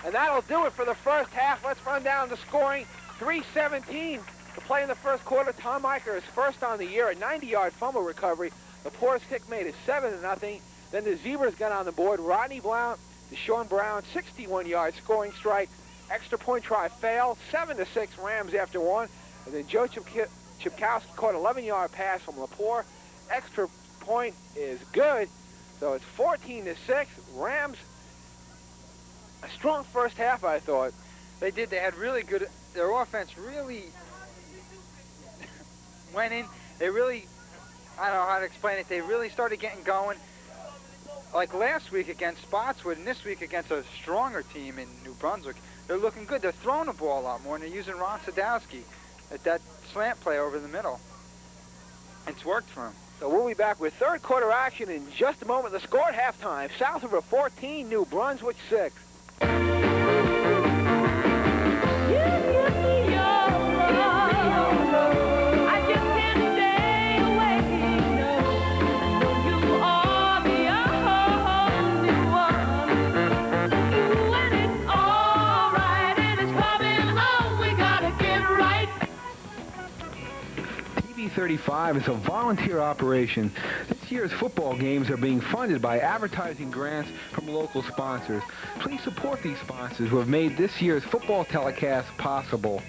And that'll do it for the first half. Let's run down the scoring. 3:17 to play in the first quarter. Tom Eicher is first on the year, a 90-yard fumble recovery. The Poor's kick made it 7-0. Then the Zebras got on the board. Rodney Blount, Deshaun Brown, 61-yard scoring strike. Extra point try failed. 7-6 Rams after one. And then Joe Chipkowski caught an 11-yard pass from Lepore. Extra point is good. So it's 14-6. Rams, a strong first half, I thought. They did. They had really good. Their offense really went in. They really, I don't know how to explain it. They really started getting going. Like last week against Spotswood and this week against a stronger team in New Brunswick. They're looking good. They're throwing the ball a lot more, and they're using Ron Sadowski at that slant play over the middle. It's worked for him. So we'll be back with third quarter action in just a moment. The score at halftime, South River 14, New Brunswick 6. TV35 is a volunteer operation. This year's football games are being funded by advertising grants from local sponsors. Please support these sponsors who have made this year's football telecast possible.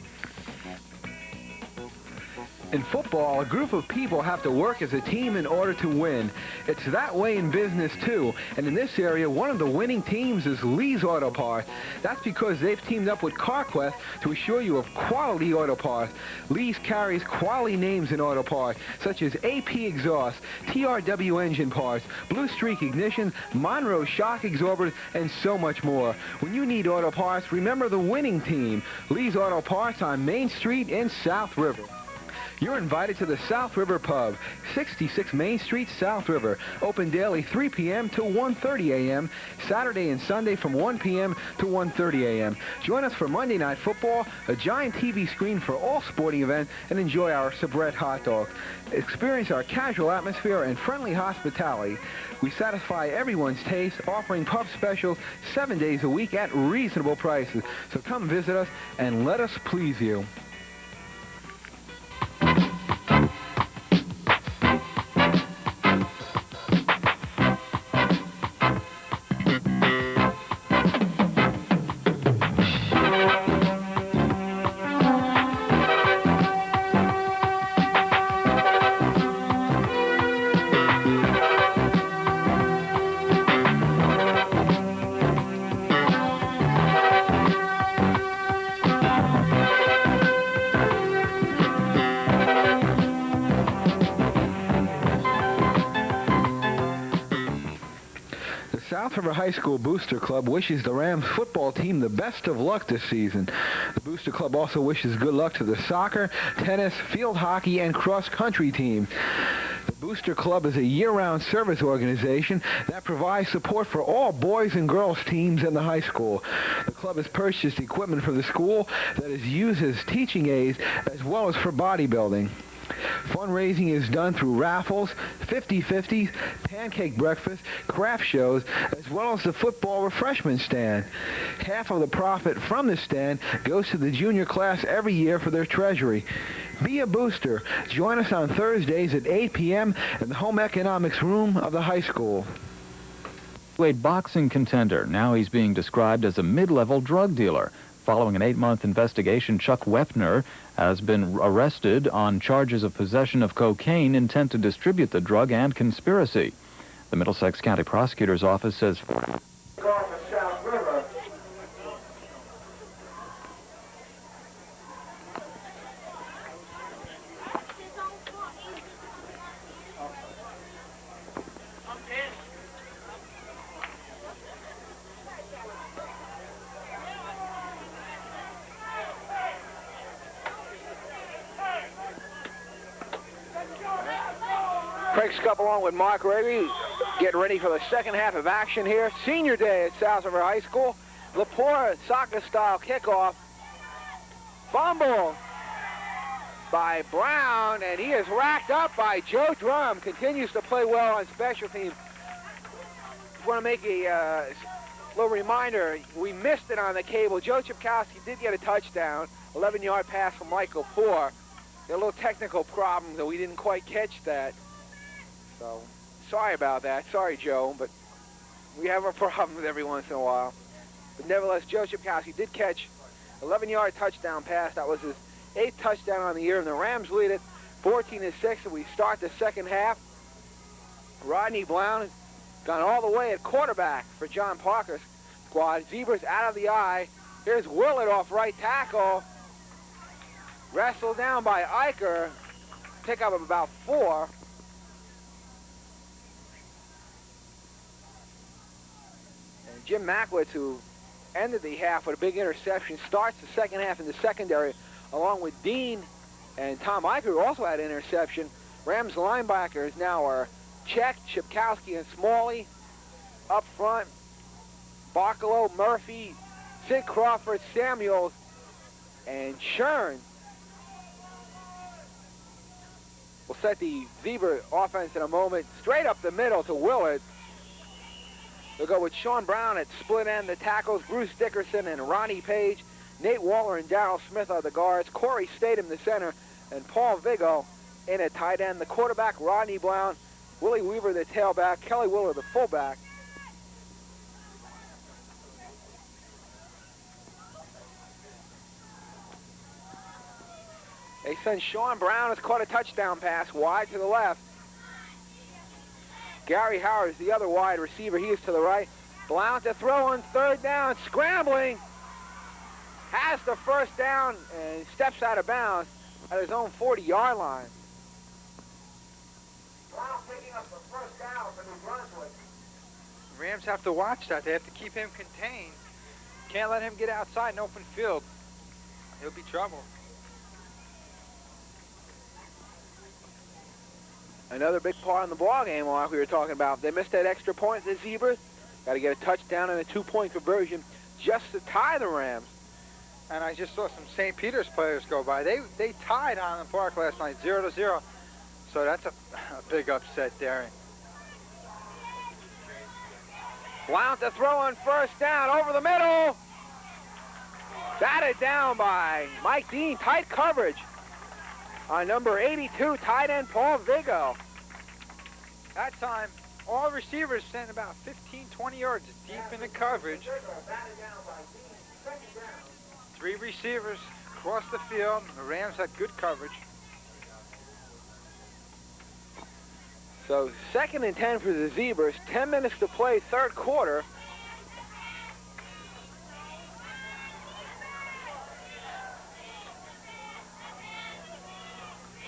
In football, a group of people have to work as a team in order to win. It's that way in business, too. And in this area, one of the winning teams is Lee's Auto Parts. That's because they've teamed up with CarQuest to assure you of quality auto parts. Lee's carries quality names in auto parts, such as AP Exhaust, TRW Engine Parts, Blue Streak Ignition, Monroe Shock Absorbers, and so much more. When you need auto parts, remember the winning team. Lee's Auto Parts on Main Street in South River. You're invited to the South River Pub, 66 Main Street, South River. Open daily 3 p.m. to 1:30 a.m., Saturday and Sunday from 1 p.m. to 1:30 a.m. Join us for Monday Night Football, a giant TV screen for all sporting events, and enjoy our Sabrett hot dogs. Experience our casual atmosphere and friendly hospitality. We satisfy everyone's taste, offering pub specials 7 days a week at reasonable prices. So come visit us and let us please you. South River High School Booster Club wishes the Rams football team the best of luck this season. The Booster Club also wishes good luck to the soccer, tennis, field hockey, and cross-country team. The Booster Club is a year-round service organization that provides support for all boys and girls teams in the high school. The club has purchased equipment for the school that is used as teaching aids as well as for bodybuilding. Fundraising is done through raffles, 50-50s, pancake breakfast, craft shows, as well as the football refreshment stand. Half of the profit from the stand goes to the junior class every year for their treasury. Be a booster. Join us on Thursdays at 8 p.m. in the home economics room of the high school. A boxing contender. Now he's being described as a mid-level drug dealer. Following an 8-month investigation, Chuck Weffner has been arrested on charges of possession of cocaine, intent to distribute the drug, and conspiracy. The Middlesex County Prosecutor's Office says... South River. Craig Scupp along with Mark Gregory getting ready for the second half of action here. Senior day at South River High School. Lepore soccer-style kickoff. Fumble by Brown, and he is racked up by Joe Drum. Continues to play well on special teams. Just want to make a little reminder. We missed it on the cable. Joe Chipkowski did get a touchdown. 11-yard pass from Michael Poor. There are little technical problems, and we didn't quite catch that. So, sorry about that. Sorry, Joe, but we have our problems every once in a while. But nevertheless, Joe Chipkowski did catch 11-yard touchdown pass. That was his 8th touchdown on the year, and the Rams lead it 14-6, and we start the second half. Rodney Brown has gone all the way at quarterback for John Parker's squad. Zebras out of the eye. Here's Willett off right tackle. Wrestled down by Eicher. Pickup of about 4. Jim Mackwitz, who ended the half with a big interception, starts the second half in the secondary, along with Dean and Tom Eicher, who also had an interception. Rams linebackers now are Check, Chipkowski, and Smalley. Up front, Barkalow, Murphy, Sid Crawford, Samuels, and Shern will set the Zebra offense in a moment. Straight up the middle to Willard. They'll go with Sean Brown at split end. The tackles, Bruce Dickerson and Ronnie Page. Nate Waller and Darrell Smith are the guards. Corey Statham, the center, and Paul Vigo in at tight end. The quarterback, Rodney Brown. Willie Weaver, the tailback. Kelly Willer, the fullback. They send Sean Brown has caught a touchdown pass wide to the left. Gary Howard is the other wide receiver. He is to the right. Blount to throw on third down. Scrambling. Has the first down and steps out of bounds at his own 40-yard line. Blount picking up the first down for New Brunswick. Rams have to watch that. They have to keep him contained. Can't let him get outside in open field. He'll be trouble. Another big part in the ball game, like we were talking about. They missed that extra point, the Zebras. Got to get a touchdown and a 2-point conversion just to tie the Rams. And I just saw some St. Peter's players go by. They tied Highland Park last night, 0-0. So that's a big upset there. Blount to throw on first down over the middle. Batted down by Mike Dean. Tight coverage on number 82, tight end Paul Vigo. That time, all receivers sent about 15, 20 yards deep in the coverage. 3 receivers across the field. The Rams had good coverage. So 2nd and 10 for the Zebras. 10 minutes to play, third quarter.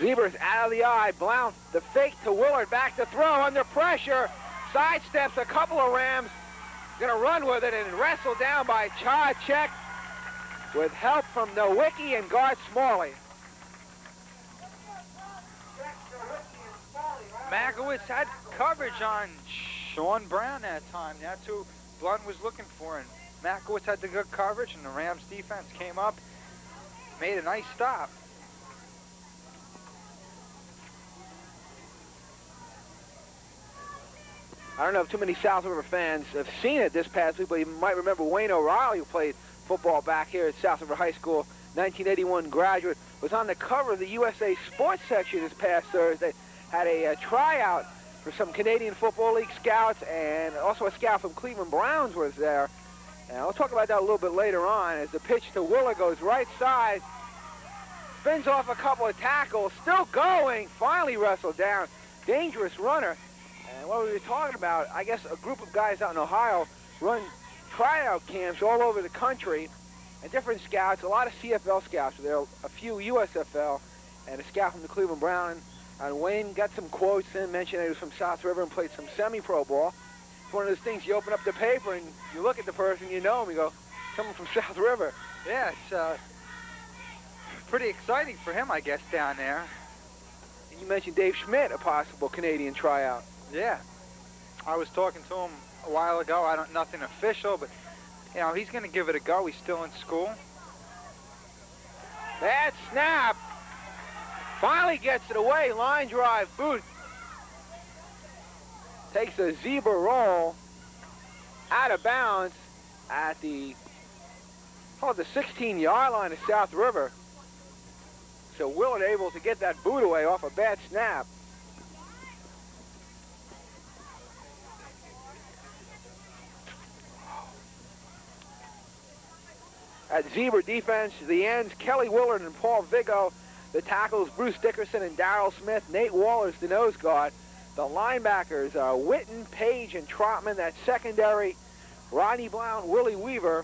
Zebras out of the eye. Blount, the fake to Willard, back to throw under pressure. Sidesteps a couple of Rams. Going to run with it and wrestled down by Chacek with help from Nowicki and guard Smalley. Magowitz had coverage on Sean Brown that time. That's who Blunt was looking for. And Magowitz had the good coverage, and the Rams defense came up, made a nice stop. I don't know if too many South River fans have seen it this past week, but you might remember Wayne O'Reilly, who played football back here at South River High School, 1981 graduate, was on the cover of the USA Sports section this past Thursday. Had a tryout for some Canadian Football League scouts, and also a scout from Cleveland Browns was there. And I'll talk about that a little bit later on as the pitch to Willer goes right side, spins off a couple of tackles, still going, finally wrestled down. Dangerous runner. And what we were talking about, I guess a group of guys out in Ohio run tryout camps all over the country, and different scouts, a lot of CFL scouts. There are a few USFL, and a scout from the Cleveland Browns. And Wayne got some quotes in, mentioned that he was from South River and played some semi-pro ball. It's one of those things, you open up the paper and you look at the person, you know him, you go, someone from South River. Yeah, it's pretty exciting for him, I guess, down there. And you mentioned Dave Schmidt, a possible Canadian tryout. Yeah. I was talking to him a while ago. Nothing official, but, you know, he's going to give it a go. He's still in school. Bad snap. Finally gets it away. Line drive. Booth takes a zebra roll out of bounds at the 16-yard line of South River. So Willard able to get that boot away off a bad snap. At zebra defense, the ends, Kelly Willard and Paul Vigo. The tackles, Bruce Dickerson and Darrell Smith. Nate Waller's the nose guard. The linebackers, Witten, Page, and Trotman. That secondary, Rodney Blount, Willie Weaver.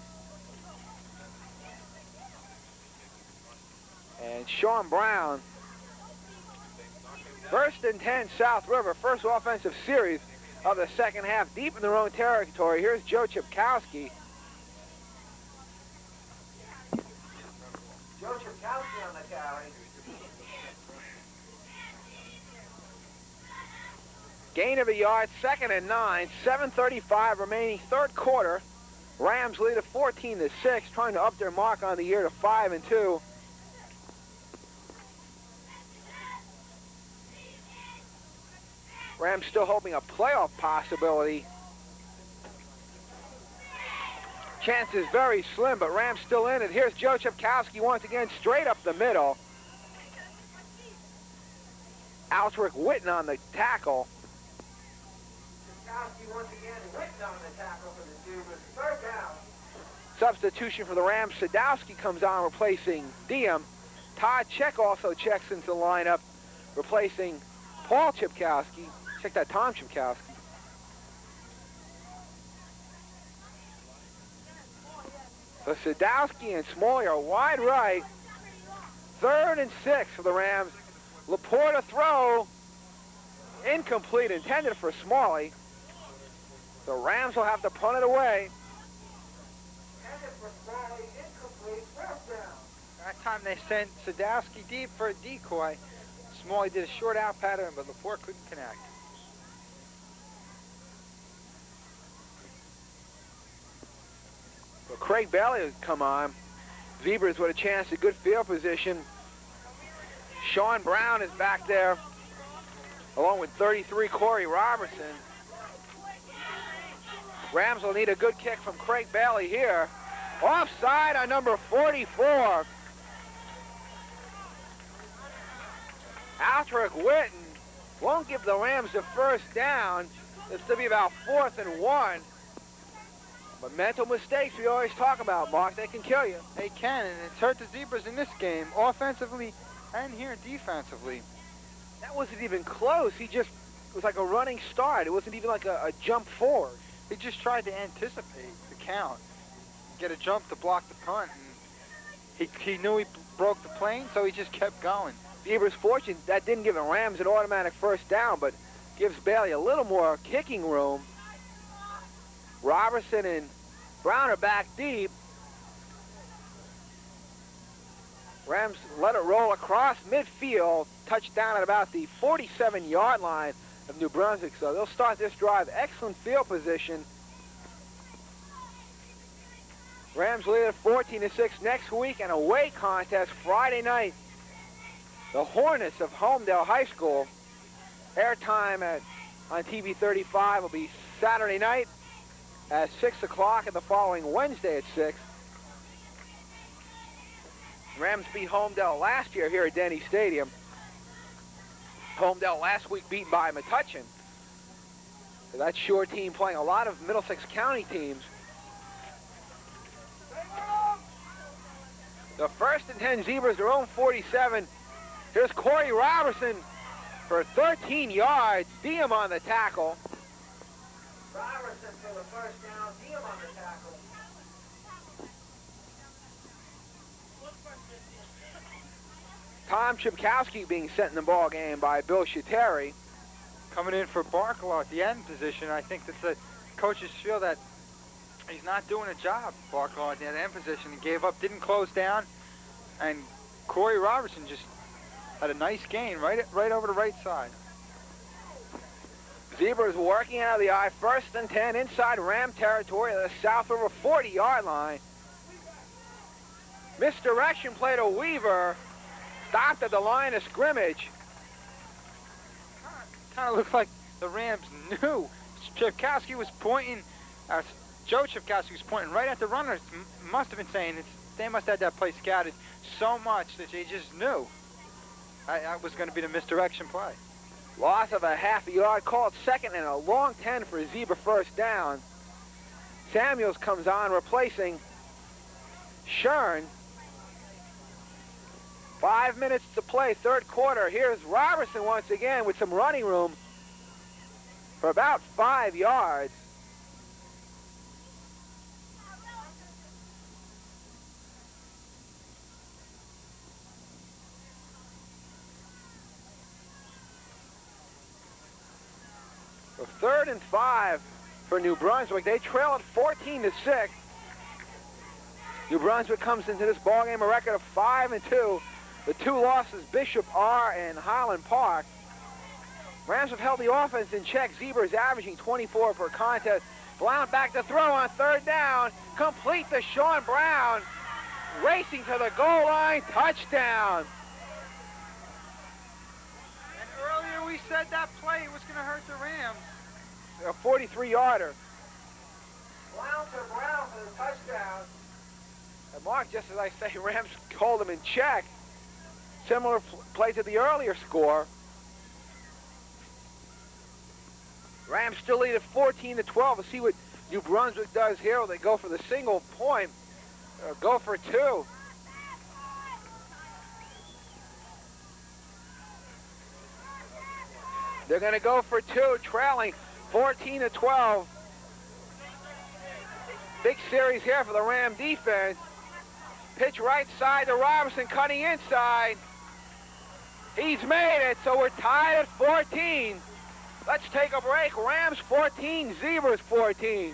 And Sean Brown. 1st and 10, South River. First offensive series of the second half. Deep in their own territory. Here's Joe Chipkowski. Joe Chipkowski on the carry. Gain of a yard, 2nd and 9, 7:35 remaining, third quarter. Rams lead at 14-6, trying to up their mark on the year to 5-2. Rams still hoping a playoff possibility. Chance is very slim, but Rams still in it. Here's Joe Chipkowski once again, straight up the middle. Altrick Witten on the tackle. Once again, Witten on the tackle for the Zebras. Third down. Substitution for the Rams. Sadowski comes on, replacing Diem. Todd Check also checks into the lineup, replacing Paul Chipkowski. Check that, Tom Chipkowski. So Sadowski and Smalley are wide right. 3rd and 6 for the Rams. Laporta throw. Incomplete, intended for Smalley. The Rams will have to punt it away. That time they sent Sadowski deep for a decoy. Smalley did a short out pattern, but Laporte couldn't connect. Well, Craig Bailey has come on. Zebras with a chance at good field position. Sean Brown is back there, along with 33 Corey Robertson. Rams will need a good kick from Craig Bailey here. Offside on number 44. Altrick Witten won't give the Rams the first down. It's to be about 4th and 1. But mental mistakes we always talk about, Mark, they can kill you. They can, and it's hurt the Zebras in this game, offensively and here defensively. That wasn't even close. It was like a running start. It wasn't even like a jump forward. He just tried to anticipate the count, get a jump to block the punt, and he knew he broke the plane, so he just kept going. Zebras fortunate that didn't give the Rams an automatic first down, but gives Bailey a little more kicking room. Robertson and Brown are back deep. Rams let it roll across midfield, touchdown at about the 47-yard line of New Brunswick. So they'll start this drive. Excellent field position. Rams lead at 14-6 next week, an away contest Friday night. The Hornets of Homedale High School. Airtime on TV 35 will be Saturday night at 6 o'clock and the following Wednesday at 6. Rams beat Homedale last year here at Denny Stadium. Homedale last week beat by Metuchen. So that's your team playing a lot of Middlesex County teams. The 1st and 10 Zebras, their own 47. Here's Corey Robertson for 13 yards. Diem on the tackle. Robertson for the first down. Diem on the tackle. Tom Chipkowski being sent in the ball game by Bill Shateri. Coming in for Barkalow at the end position, I think that the coaches feel that he's not doing a job, Barkalow at the end position. He gave up, didn't close down, and Corey Robertson just had a nice gain right over the right side. Zebras working out of the eye, 1st and 10 inside Ram territory at the South River 40-yard line. Misdirection play to Weaver. Stopped at the line of scrimmage. Kind of looked like the Rams knew. Chipkowski was pointing, Joe Chipkowski was pointing right at the runners. Must have been saying, they must have had that play scouted so much that they just knew that was going to be the misdirection play. Loss of a half a yard, called second and a long 10 for a Zebra first down. Samuels comes on replacing Shern. 5 minutes to play, 3rd quarter. Here's Robertson once again with some running room for about 5 yards. So 3rd and 5 for New Brunswick. They trail at 14-6. New Brunswick comes into this ballgame a record of 5-2. The 2 losses, Bishop R and Highland Park. Rams have held the offense in check. Zebras averaging 24 per contest. Blount back to throw on 3rd down. Complete to Sean Brown. Racing to the goal line. Touchdown. And earlier we said that play was going to hurt the Rams. A 43-yarder. Blount to Brown for the touchdown. And Mark, just as I say, Rams hold them in check. Similar play to the earlier score. Rams still lead at 14-12. We'll see what New Brunswick does here. Will they go for the single point or go for 2? They're going to go for 2, trailing 14-12. Big series here for the Ram defense. Pitch right side to Robinson, cutting inside. He's made it, so we're tied at 14. Let's take a break. Rams 14, Zebras 14.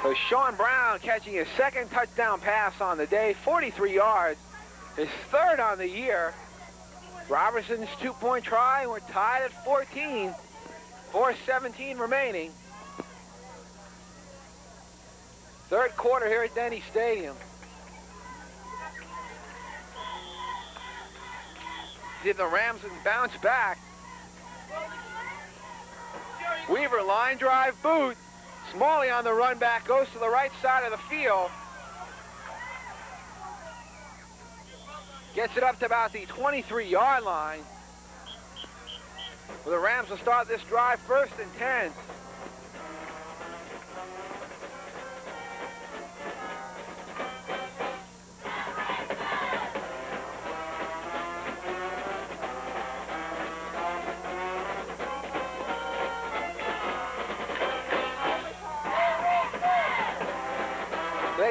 So Sean Brown catching his 2nd touchdown pass on the day, 43 yards, his 3rd on the year. Robertson's 2-point try, and we're tied at 14, 4:17 remaining. 3rd quarter here at Denny Stadium. See if the Rams can bounce back. Weaver line drive boot. Smalley on the run back, goes to the right side of the field. Gets it up to about the 23-yard line. Well, the Rams will start this drive 1st and 10.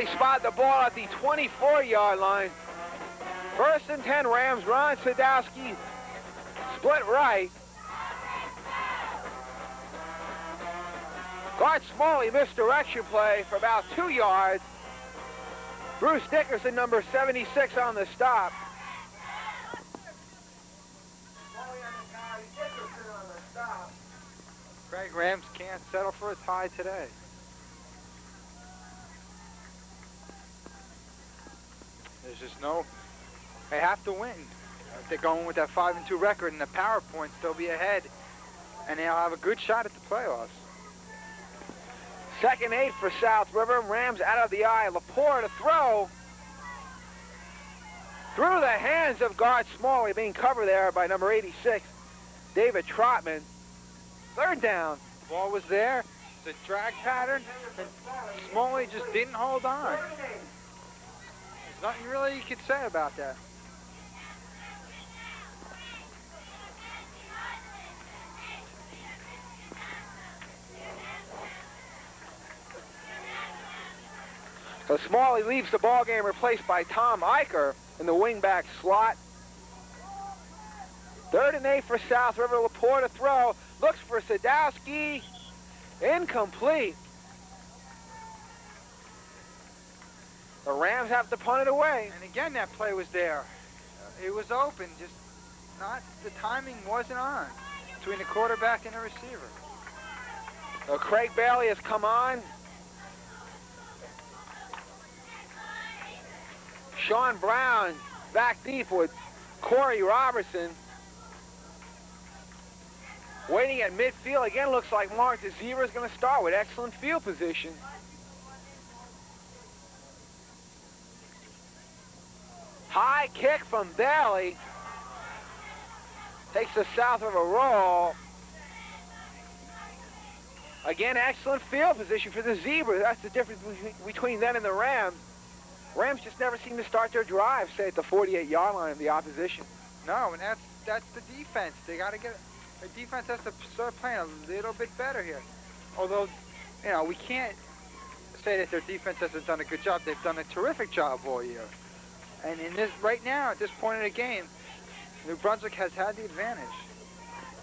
Smalley spotted the ball at the 24-yard line. 1st and 10 Rams. Ron Sadowski split right. Guard Smalley misdirection play for about 2 yards. Bruce Dickerson, number 76, on the stop. Craig, Rams can't settle for a tie today. There's just no... They have to win. If they're going with that 5-2 record and the power points, they'll be ahead. And they'll have a good shot at the playoffs. 2nd and 8 for South River. Rams out of the eye. Lepore to throw. Through the hands of guard Smalley, being covered there by number 86, David Trotman. 3rd down. The ball was there. The drag pattern. And Smalley just didn't hold on. There's nothing really you could say about that. So Smalley leaves the ball game, replaced by Tom Eicher in the wingback slot. 3rd and 8 for South River. Lepore to throw. Looks for Sadowski. Incomplete. The Rams have to punt it away. And again, that play was there. It was open, just not, the timing wasn't on between the quarterback and the receiver. So Craig Bailey has come on. Sean Brown back deep with Corey Robertson. Waiting at midfield. Again, looks like Mark DeZever is going to start with excellent field position. High kick from Bailey. Takes the South River roll. Again, excellent field position for the Zebras. That's the difference between them and the Rams. Rams just never seem to start their drive, say, at the 48-yard line of the opposition. No, and that's the defense. They got to get... The defense has to start playing a little bit better here. Although, you know, we can't say that their defense hasn't done a good job. They've done a terrific job all year. And in this, right now, at this point in the game, New Brunswick has had the advantage.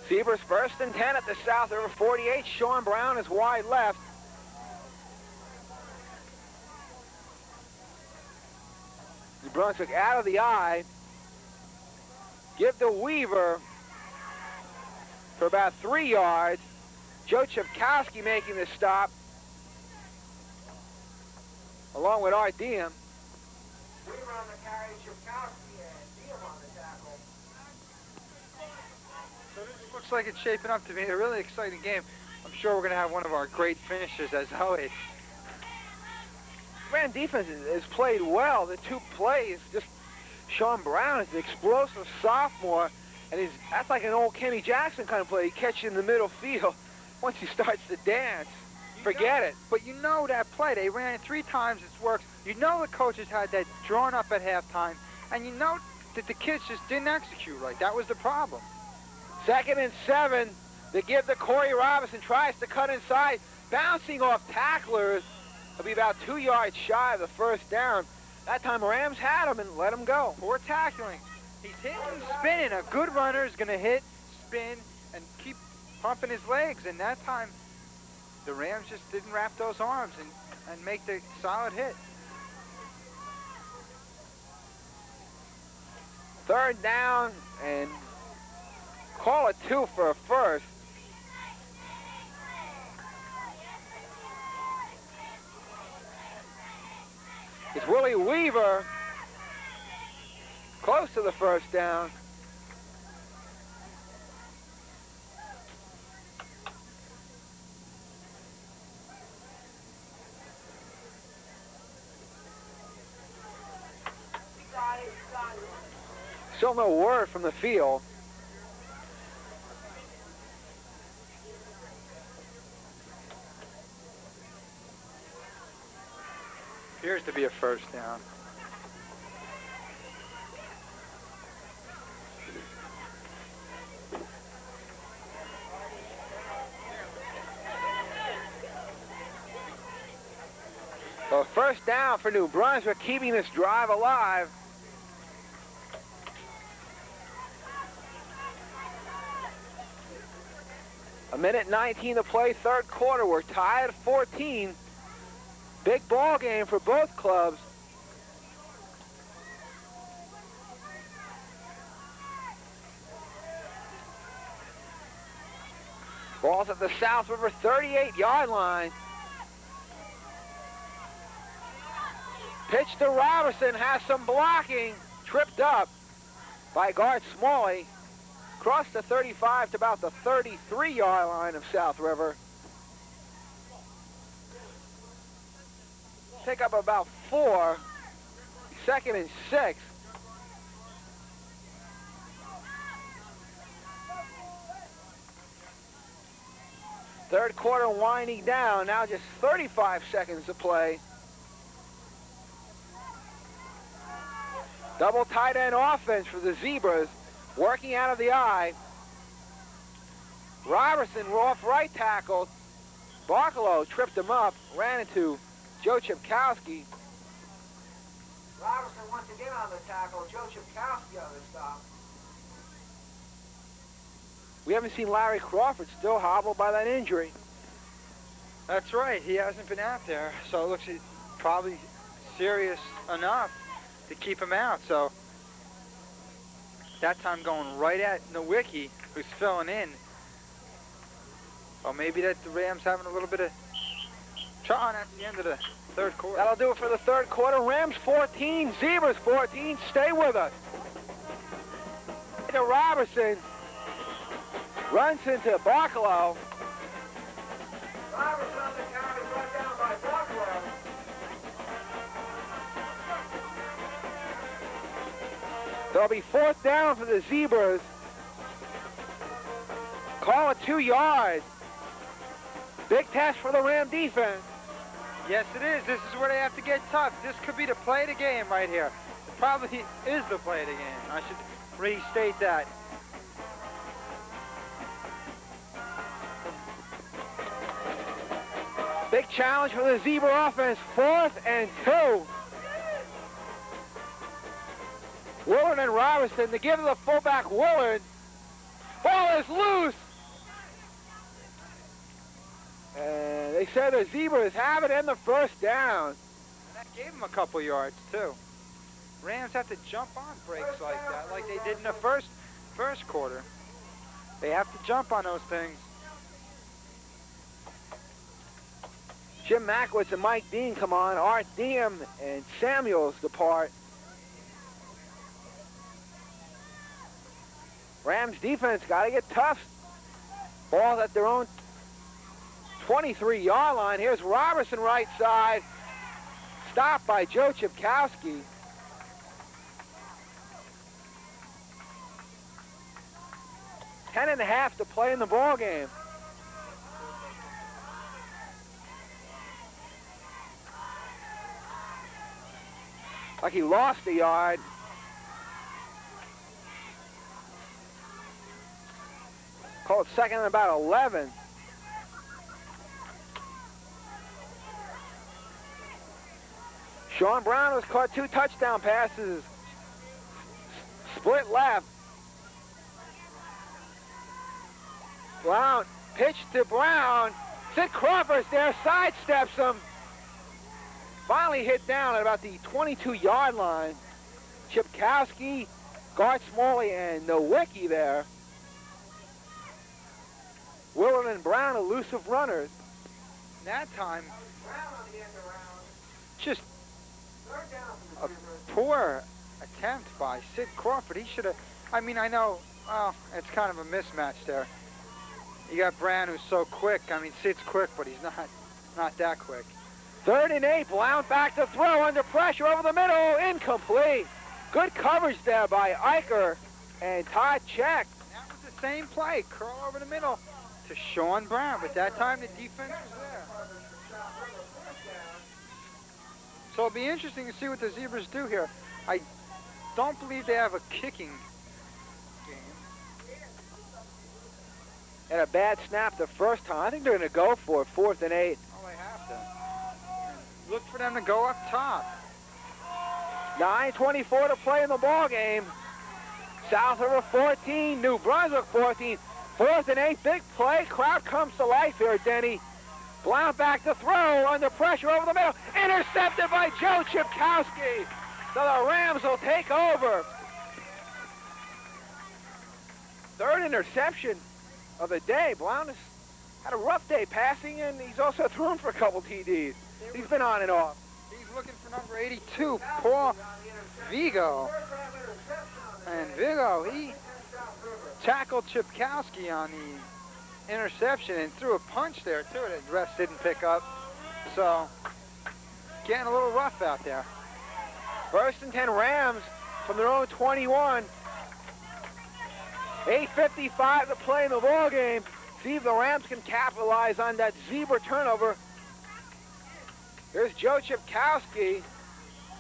Zebras 1st and 10 at the South River 48. Sean Brown is wide left. New Brunswick out of the eye. Give to Weaver for about 3 yards. Joe Chipkowski making the stop, along with Art Diem. Weaver on the carry, Chipkowski and Diem on the tackle. So this looks like it's shaping up to be a really exciting game. I'm sure we're going to have one of our great finishers, as always. Man, defense has played well. The 2 plays, just Sean Brown is an explosive sophomore, and that's like an old Kenny Jackson kind of play. He catches in the middle field. Once he starts to dance, forget it. But you know that play, they ran it 3 times, it's worked. You know the coaches had that drawn up at halftime, and you know that the kids just didn't execute right. That was the problem. 2nd and 7. They give to Corey Robinson, tries to cut inside, bouncing off tacklers. He'll be about 2 yards shy of the 1st down. That time Rams had him and let him go. Poor tackling. He's hitting, spinning. A good runner is going to hit, spin, and keep pumping his legs. And that time, the Rams just didn't wrap those arms and make the solid hit. 3rd down, and call it 2 for a first. It's Willie Weaver close to the 1st down. Still no word from the field. Appears to be a 1st down. So first down for New Brunswick, keeping this drive alive. A minute 19 to play, third quarter. We're tied at 14. Big ball game for both clubs. Ball's at the South River 38-yard line. Pitch to Robertson, has some blocking. Tripped up by guard Smalley. Crossed the 35 to about the 33-yard line of South River. Pick up about 4. Second and 6. Third quarter winding down. Now just 35 seconds to play. Double tight end offense for the Zebras. Working out of the eye. Robertson off right tackle. Barkalow tripped him up. Ran into Joe Chipkowski. Robertson once again on the tackle. Joe Chipkowski on the stop. We haven't seen Larry Crawford, still hobbled by that injury. That's right. He hasn't been out there, so it looks probably serious enough to keep him out. So that time going right at Nowicki, who's filling in. Well, maybe that the Rams having a little bit of trying at the end of the third quarter. That'll do it for the third quarter. Rams 14, Zebras 14. Stay with us. To Robertson. Runs into Barkalow. Robertson on the count is brought down by Barkalow. There'll be fourth down for the Zebras. Call it 2 yards. Big test for the Ram defense. Yes, it is. This is where they have to get tough. This could be the play of the game right here. It probably is the play of the game. I should restate that. Big challenge for the Zebra offense. 4th and 2. Willard and Robertson to give to the fullback Willard. Ball is loose. And they said the Zebras have it in the first down. And that gave them a couple yards, too. Rams have to jump on breaks like that, like they did in the first quarter. They have to jump on those things. Jim Mackwitz and Mike Dean come on. Art Diem and Samuels depart. Rams defense got to get tough. Ball at their own 23-yard line. Here's Robertson right side. Stopped by Joe Chipkowski. Ten and a half to play in the ball game. Like he lost a yard. Call it second and about 11. Sean Brown has caught 2 touchdown passes. Split left. Brown, pitch to Brown. Sid Crawford's there, sidesteps him. Finally hit down at about the 22-yard line. Chipkowski, Guard Smalley, and Nowicki there. Willard and Brown, elusive runners. That time, Brown on the end around. just Third down a for the Zebras. poor attempt by Sid Crawford. He should have, I mean, I know, well, it's kind of a mismatch there. You got Brown who's so quick. I mean, Sid's quick, but he's not that quick. 3rd and 8, Blount back to throw under pressure over the middle, incomplete. Good coverage there by Eicher and Todd Check. That was the same play, curl over the middle to Sean Brown, but that time the defense was there. So it'll be interesting to see what the Zebras do here. I don't believe they have a kicking game. And a bad snap the first time. I think they're going to go for it, 4th and 8. Oh, they have to. look for them to go up top. 9:24 to play in the ball game. South River 14, New Brunswick 14. 4th and 8, big play. Crowd comes to life here, Denny. Blount back to throw, under pressure over the middle. Intercepted by Joe Chipkowski. So the Rams will take over. 3rd interception of the day. Blount has had a rough day passing, and he's also thrown for a couple TDs. He's been on and off. He's looking for number 82, Paul Vigo. And Vigo, he tackled Chipkowski on the interception and threw a punch there, too, that the refs didn't pick up. So, getting a little rough out there. 1st and 10 Rams from their own 21. 8:55 to play in the ball game. See if the Rams can capitalize on that zebra turnover. Here's Joe Chipkowski,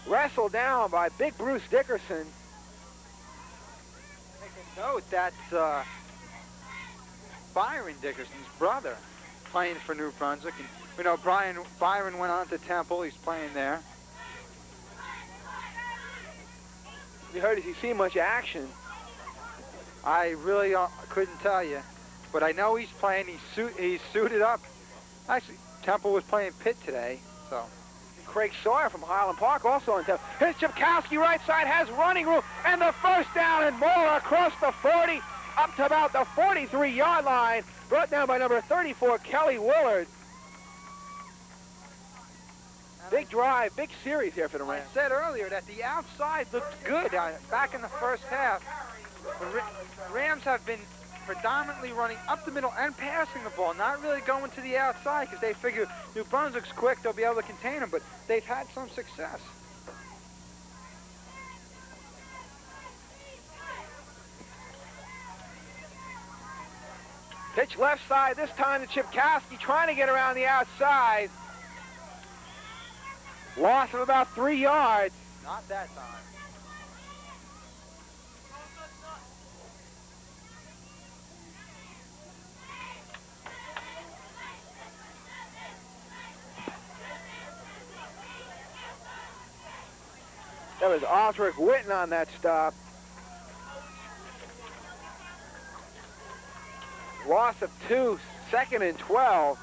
wrestled down by big Bruce Dickerson. Make a note, that's Byron Dickerson's brother, playing for New Brunswick. And we know Byron went on to Temple. He's playing there. You heard, has he seen much action? I really couldn't tell you, but I know he's playing. He's suited up. Actually, Temple was playing Pitt today, so. Craig Sawyer from Highland Park also on Temple. Here's Chipkowski, right side, has running room, and the first down, and more across the 40, up to about the 43-yard line, brought down by number 34, Kelly Willard. Big drive, big series here for the Rams. I said earlier that the outside looked good back in the first half. The Rams have been predominantly running up the middle and passing the ball, not really going to the outside because they figure New Brunswick's quick, they'll be able to contain them, but they've had some success. Pitch left side, this time to Chipkowski, trying to get around the outside. Loss of about 3 yards. Not that time. That was Osric Witten on that stop. Loss of 2, 2nd and 12.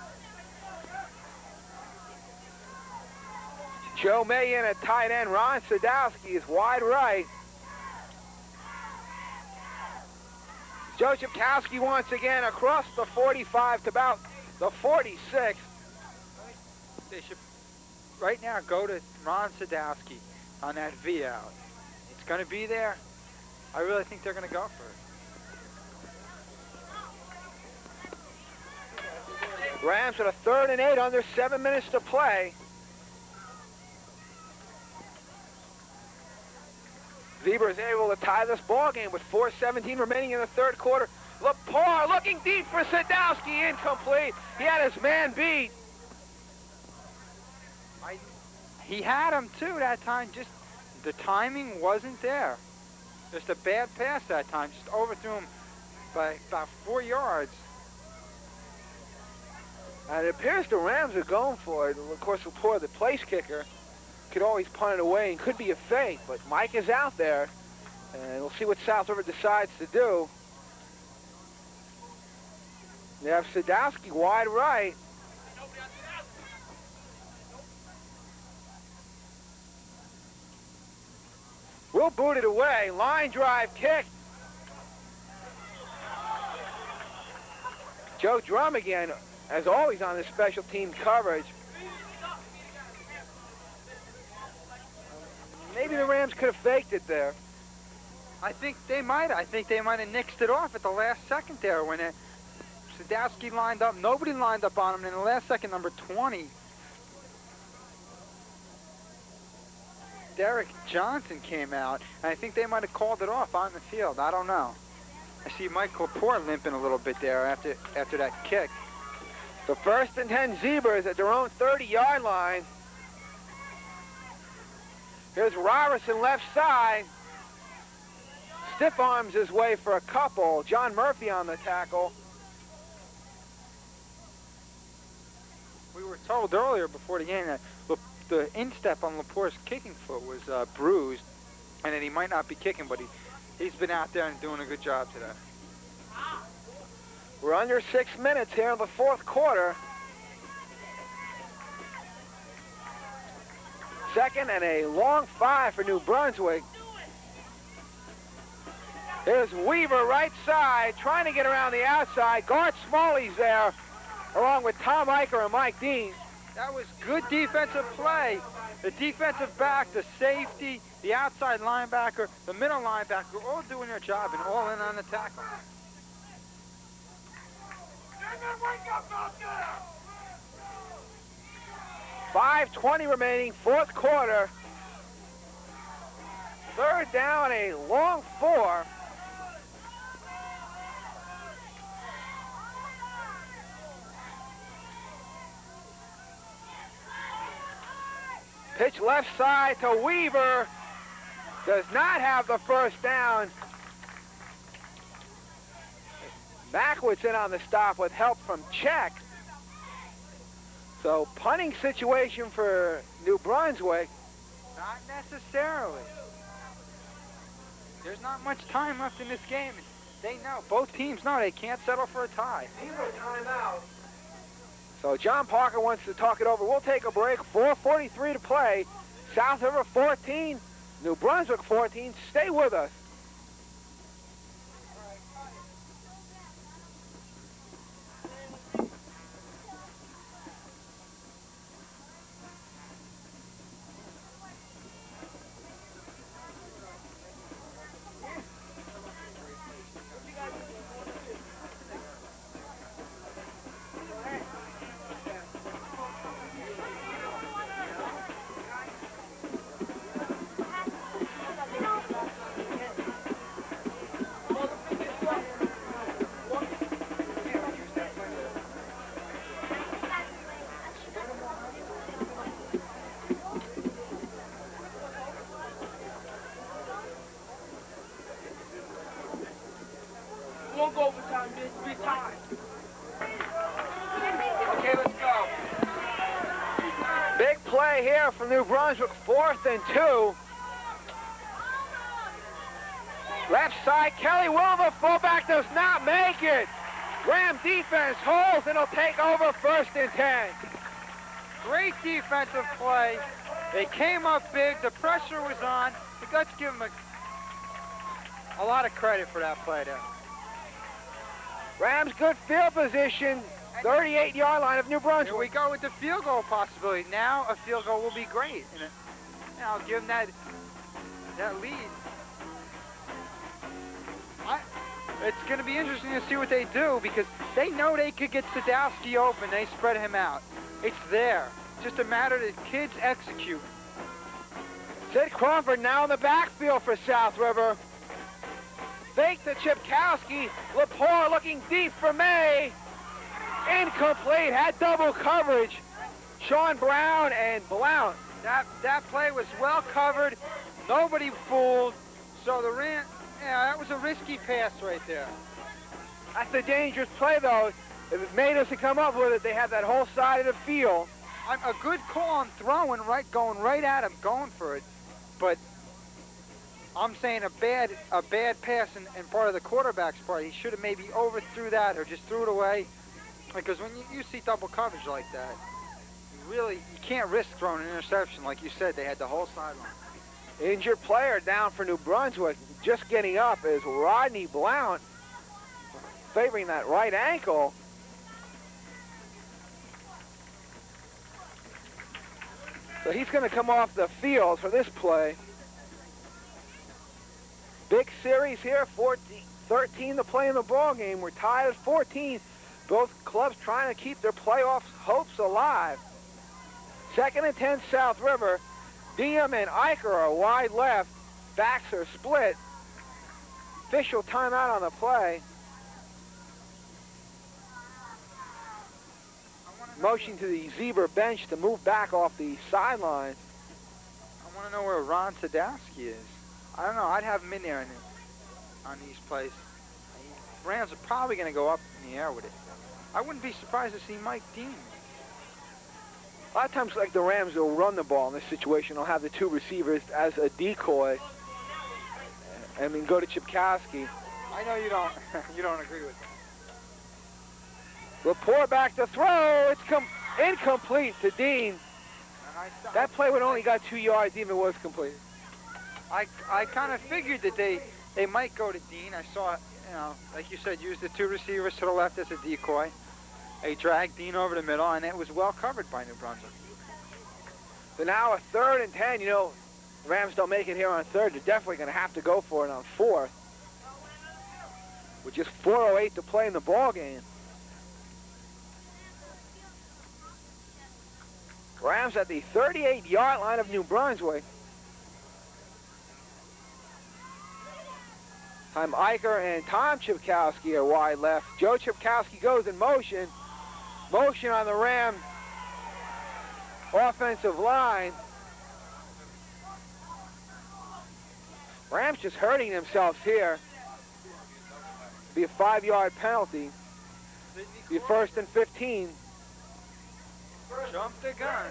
Joe May in at tight end. Ron Sadowski is wide right. Joe Chipkowski once again across the 45 to about the 46. They should right now go to Ron Sadowski on that V out. It's going to be there. I really think they're going to go for it. Rams with a 3rd and 8 under 7 minutes to play. Zebra is able to tie this ball game with 4:17 remaining in the 3rd quarter. Lepore looking deep for Sadowski, incomplete. He had his man beat. He had him too that time, just the timing wasn't there. Just a bad pass that time, just overthrew him by about 4 yards. And it appears the Rams are going for it. Of course, Lepore, the place kicker, could always punt it away and could be a fake, but Mike is out there, and we'll see what South River decides to do. They have Sadowski wide right. We'll boot it away. Line drive kick. Joe Drum again, as always on the special team coverage. Maybe the Rams could have faked it there. I think they might. I think they might have nixed it off at the last second there when Sadowski lined up. Nobody lined up on him. And in the last second, number 20, Derek Johnson came out. And I think they might have called it off on the field. I don't know. I see Mike Lepore limping a little bit there after that kick. The 1st and 10 Zebras at their own 30-yard line. Here's Robertson left side. Stiff arms his way for a couple. John Murphy on the tackle. We were told earlier before the game that the instep on Laporte's kicking foot was bruised, and then he might not be kicking, but he's been out there and doing a good job today. We're under 6 minutes here in the fourth quarter. Second and a long 5 for New Brunswick. Here's Weaver right side, trying to get around the outside. Guard Smalley's there, along with Tom Eicher and Mike Dean. That was good defensive play. The defensive back, the safety, the outside linebacker, the middle linebacker, all doing their job and all in on the tackle. 5:20 remaining, fourth quarter. Third down, a long 4. Pitch left side to Weaver. Does not have the first down. Backwoods in on the stop with help from Czech. So punting situation for New Brunswick. Not necessarily. There's not much time left in this game. They know, both teams know they can't settle for a tie. Timeout. So John Parker wants to talk it over. We'll take a break. 4:43 to play. South River 14, New Brunswick 14. Stay with us. Won't go overtime, big time. Okay, let's go. Big play here from New Brunswick, 4th and 2. Left side, Kelly Wilver, fullback, does not make it. Graham defense holds and he'll take over 1st and 10. Great defensive play. They came up big. The pressure was on. You got to give them a lot of credit for that play there. Rams good field position, 38-yard line of New Here we Brunswick. go with the field goal possibility. Now a field goal will be great. And I'll give them that lead. It's going to be interesting to see what they do because they know they could get Sadowski open. They spread him out. It's there. It's just a matter that kids execute. Sid Crawford now in the backfield for South River. Fake to Chipkowski. Lepore looking deep for May. Incomplete. Had double coverage. Sean Brown and Blount. That play was well covered. Nobody fooled. So that was a risky pass right there. That's a dangerous play, though. If it made us to come up with it, they had that whole side of the field. A good call on throwing, going right at him, going for it. But I'm saying a bad pass and part of the quarterback's part. He should have maybe overthrew that or just threw it away. Because when you see double coverage like that, you can't risk throwing an interception. Like you said, they had the whole sideline. Injured player down for New Brunswick. Just getting up is Rodney Blount, favoring that right ankle. So he's going to come off the field for this play. Big series here, 13 to play in the ball game. We're tied at 14. Both clubs trying to keep their playoff hopes alive. 2nd and 10 South River. Diem and Eicher are wide left. Backs are split. Official timeout on the play. Motion to the Zebra bench to move back off the sidelines. I want to know where Ron Sadowski is. I don't know. I'd have him in there on these plays. Rams are probably going to go up in the air with it. I wouldn't be surprised to see Mike Dean. A lot of times, like the Rams will run the ball in this situation. They'll have the two receivers as a decoy. I mean, go to Chipkowski. I know you don't. You don't agree with that. Laporte back to throw. It's incomplete to Dean. That play would only got 2 yards even if it was complete. I kind of figured that they might go to Dean. I saw, like you said, use the two receivers to the left as a decoy. They dragged Dean over the middle, and it was well covered by New Brunswick. So now a 3rd and 10. You know, the Rams don't make it here on 3rd. They're definitely going to have to go for it on 4th. With just 4:08 to play in the ball game. Rams at the 38-yard line of New Brunswick. Time Eicher and Tom Chipkowski are wide left. Joe Chipkowski goes in motion. Motion on the Ram offensive line. Rams just hurting themselves here. Be a 5-yard penalty. Be a 1st and 15. Jump the gun.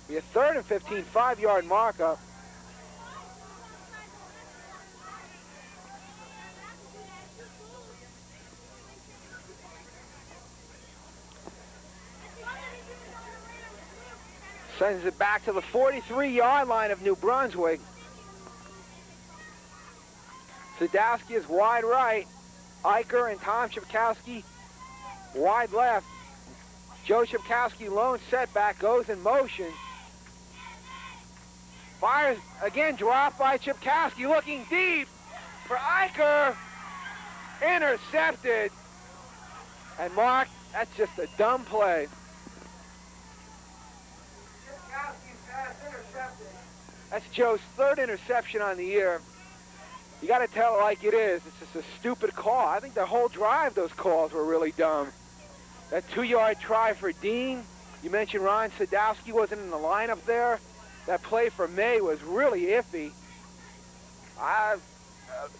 Be a 3rd and 15, 5-yard markup. Sends it back to the 43-yard line of New Brunswick. Sadowski is wide right. Eicher and Tom Chipkowski wide left. Joe Chipkowski lone setback, goes in motion. Fires again, dropped by Chipkowski, looking deep for Eicher. Intercepted. And Mark, that's just a dumb play. That's Joe's 3rd interception on the year. You got to tell it like it is. It's just a stupid call. I think the whole drive, those calls were really dumb. That 2-yard try for Dean. You mentioned Ron Sadowski wasn't in the lineup there. That play for May was really iffy.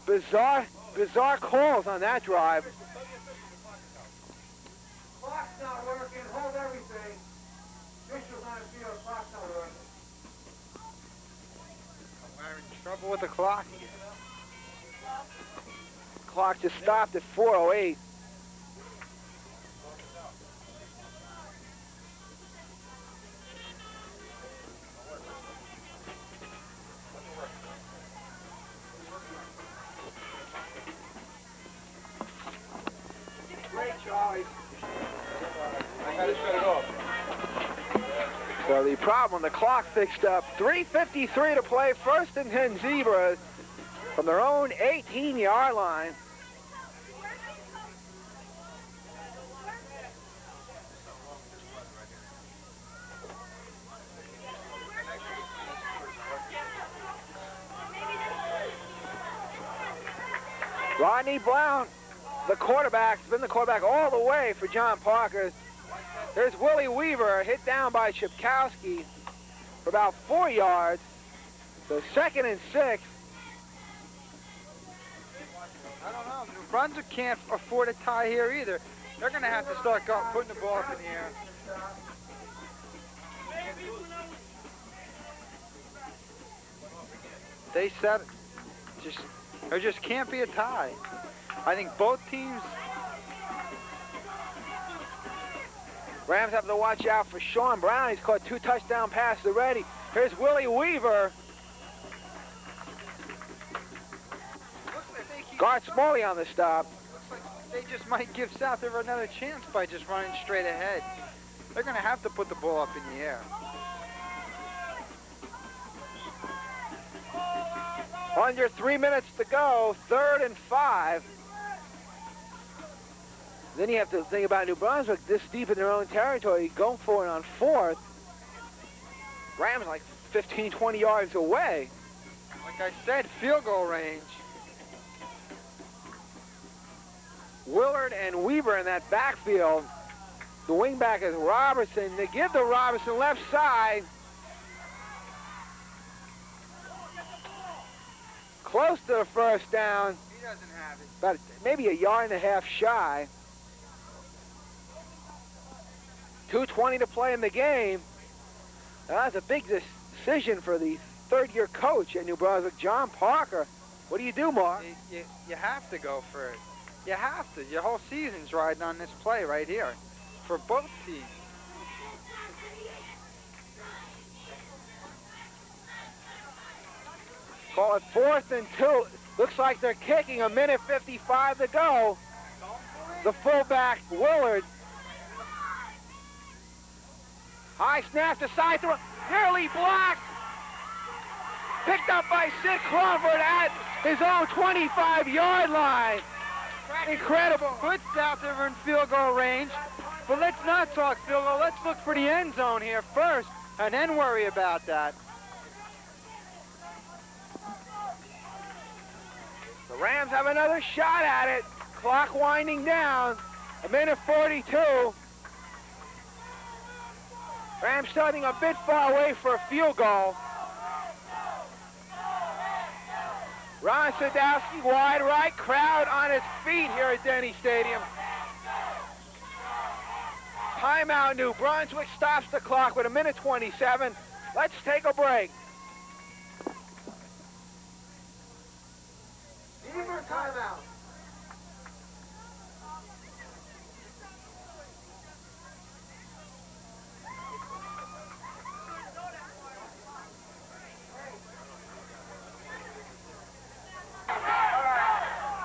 Bizarre calls on that drive. Clock's not working. Hold everything. Officials on the field. Clock's not working. We're in trouble with the clock. Clock just stopped at 4:08. Great, Charlie. I had to shut it off. So the problem, the clock fixed up. 3:53 to play. 1st and 10 Zebras from their own 18-yard line. Rodney Blount, the quarterback, has been the quarterback all the way for John Parker. There's Willie Weaver, hit down by Chipkowski for about 4 yards. So 2nd and 6. I don't know. New Brunswick can't afford a tie here either. They're going to have to start putting the ball up in the air. They said there just can't be a tie. I think both teams. Rams have to watch out for Sean Brown. He's caught 2 touchdown passes already. Here's Willie Weaver. Guard Smalley on the stop. Looks like they just might give South River another chance by just running straight ahead. They're going to have to put the ball up in the air. Under 3 minutes to go, 3rd and 5. Then you have to think about New Brunswick this deep in their own territory, going for it on 4th. Rams like 15, 20 yards away. Like I said, field goal range. Willard and Weaver in that backfield. The wingback is Robertson. They give to Robertson left side. Close to the first down. He doesn't have it. About maybe a yard and a half shy. 2:20 to play in the game. That's a big decision for the third-year coach at New Brunswick, John Parker. What do you do, Mark? You have to go for it. You have to. Your whole season's riding on this play right here for both teams. Call it 4th and 2. Looks like they're kicking. 1:55 to go. The fullback, Willard. High snap to side throw. Nearly blocked. Picked up by Sid Crawford at his own 25-yard line. Incredible. Puts out there in field goal range. But let's not talk field goal. Let's look for the end zone here first and then worry about that. The Rams have another shot at it. Clock winding down. 1:42. Rams starting a bit far away for a field goal. Ron Sadowski wide right. Crowd on its feet here at Denny Stadium. Timeout. New Brunswick stops the clock with 1:27. Let's take a break. Beaver timeout.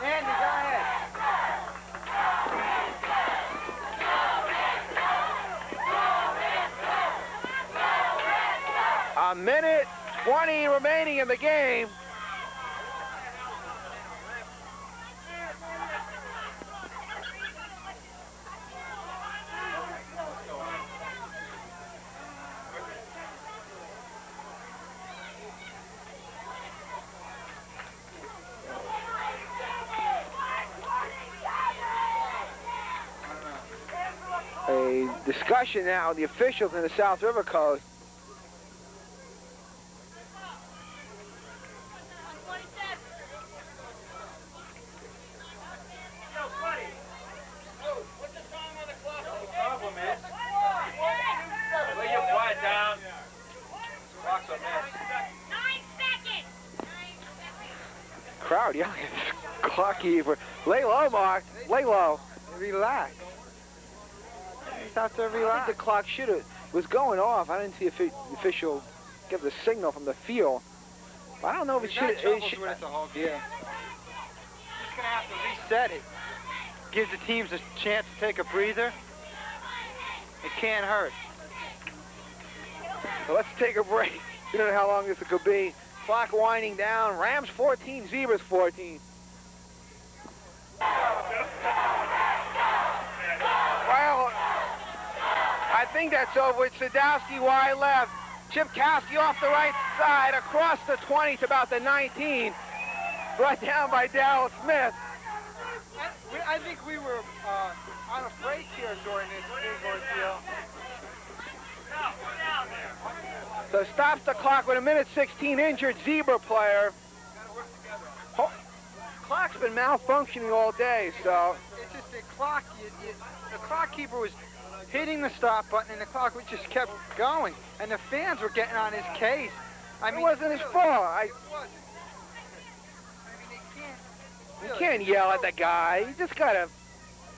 Andy, go ahead. A 1:20 remaining in the game. A discussion now with the officials in the South River Coast. Crowd yelling at this clock keeper. Lay low, Mark. Lay low. Relax. You have to I relax. think the clock was going off. I didn't see the official give the signal from the field. But I don't know if it should. It's a whole game. Yeah. Just gonna have to reset it. Gives the teams a chance to take a breather. It can't hurt. So let's take a break. We don't know how long this could be. Clock winding down. Rams 14, Zebras 14. Well, I think that's over with. Sadowski wide left. Chipkowski off the right side, across the 20 to about the 19. Brought down by Darrell Smith. I think we were on a break here during this big ordeal. So stops the clock with 1:16, injured Zebra player. Clock's been malfunctioning all day, so. It's just the clock, the clock keeper was hitting the stop button and the clock just kept going. And the fans were getting on his case. I mean, It wasn't his fault. It wasn't. I mean, You can't yell at the guy. You just gotta,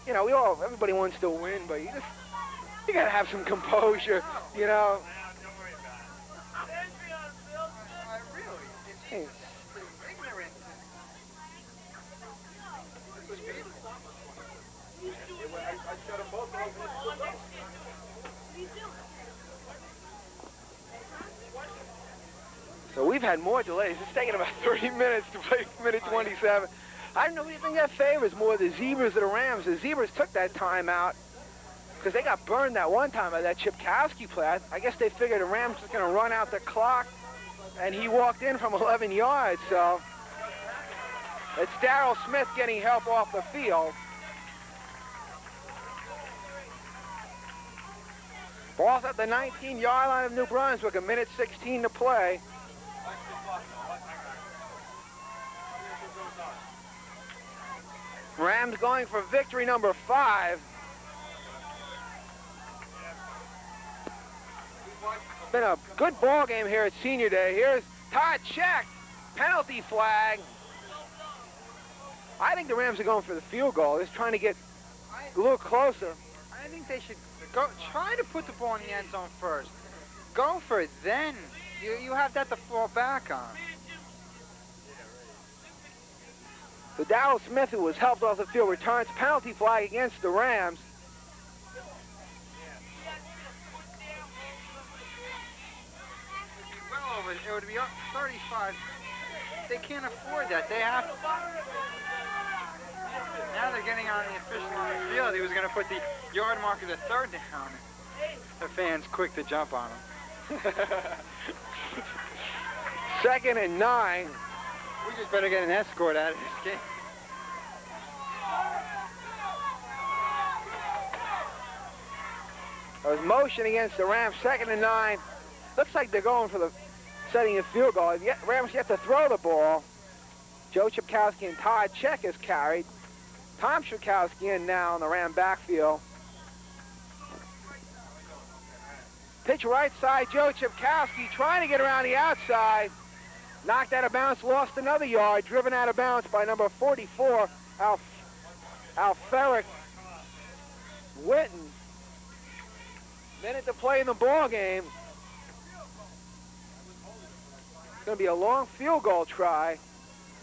you know, everybody wants to win, but you gotta have some composure, you know. Hey. So we've had more delays. It's taken about 30 minutes to play 1:27. I don't know who you think that favors more, the Zebras or the Rams. The Zebras took that timeout because they got burned that one time by that Chipkowski play. I guess they figured the Rams was going to run out the clock, and he walked in from 11 yards. So it's Darrell Smith getting help off the field. Ball's at the 19-yard line of New Brunswick, 1:16 to play. Rams going for victory number 5. It's been a good ball game here at Senior Day. Here's Todd Check, penalty flag. I think the Rams are going for the field goal. Just trying to get a little closer. I think they should try to put the ball in the end zone first. Go for it, then you have that to fall back on. So Darrell Smith, who was helped off the field, returns penalty flag against the Rams. Well over, it would be up 35. They can't afford that. They have. Now they're getting on the official on the field. He was going to put the yard marker the third down. The fans quick to jump on him. 2nd and 9. We just better get an escort out of this game. There's motion against the Rams, 2nd and 9. Looks like they're going for the setting a field goal. Rams get to throw the ball. Joe Chipkowski and Todd Check is carried. Tom Chipkowski in now in the Ram backfield. Pitch right side, Joe Chipkowski trying to get around the outside. Knocked out of bounds, lost another yard. Driven out of bounds by number 44, Alferic Witten. Minute to play in the ball game. It's going to be a long field goal try.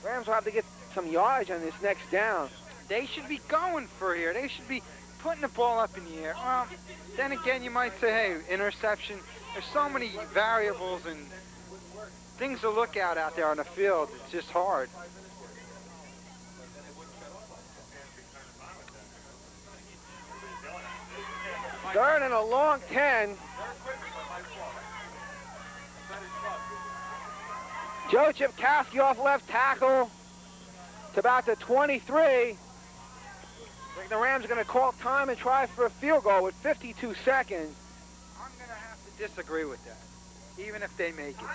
Rams will have to get some yardage on this next down. They should be going for here. They should be putting the ball up in the air. Well, then again, you might say, hey, interception. There's so many variables and things to look out there on the field. It's just hard. Third and a long 10. Joe Chipkowski off left tackle to about the 23. I think the Rams are going to call time and try for a field goal with 52 seconds. I'm going to have to disagree with that, even if they make it.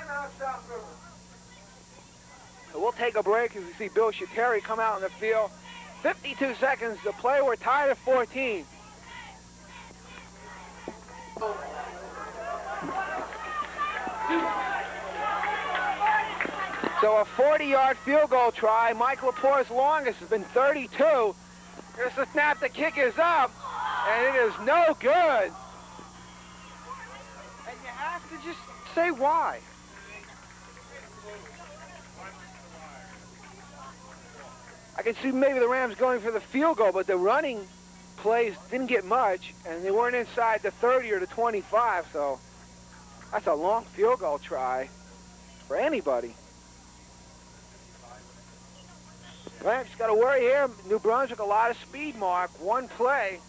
So we'll take a break as we see Bill Shateri come out on the field. 52 seconds to play. We're tied at 14. So a 40-yard field goal try. Mike Laporte's longest has been 32. Here's the snap. The kick is up, and it is no good. And you have to just say why. I can see maybe the Rams going for the field goal, but the running plays didn't get much, and they weren't inside the 30 or the 25, so that's a long field goal try for anybody. Rams got to worry here. New Brunswick, a lot of speed, Mark. One play.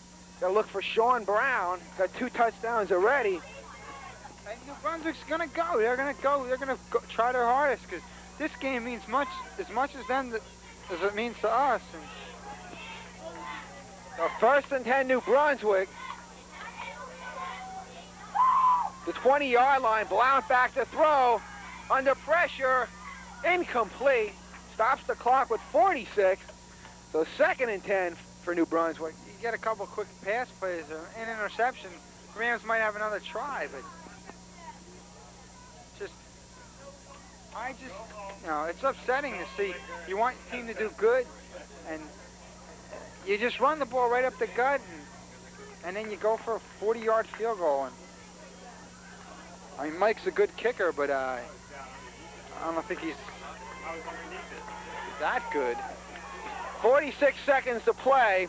Got to look for Sean Brown. Got 2 touchdowns already. And New Brunswick's going to go. They're going to go. They're going to try their hardest because this game means as much as them as it means to us. And so 1st and 10, New Brunswick. The 20-yard line. Blount back to throw. Under pressure. Incomplete. Stops the clock with 46. So 2nd and 10 for New Brunswick. You get a couple quick pass plays or an interception, Rams might have another try, but it's upsetting to see. You want your team to do good, and you just run the ball right up the gut, and then you go for a 40-yard field goal. And I mean, Mike's a good kicker, but I don't think he's that good. 46 seconds to play.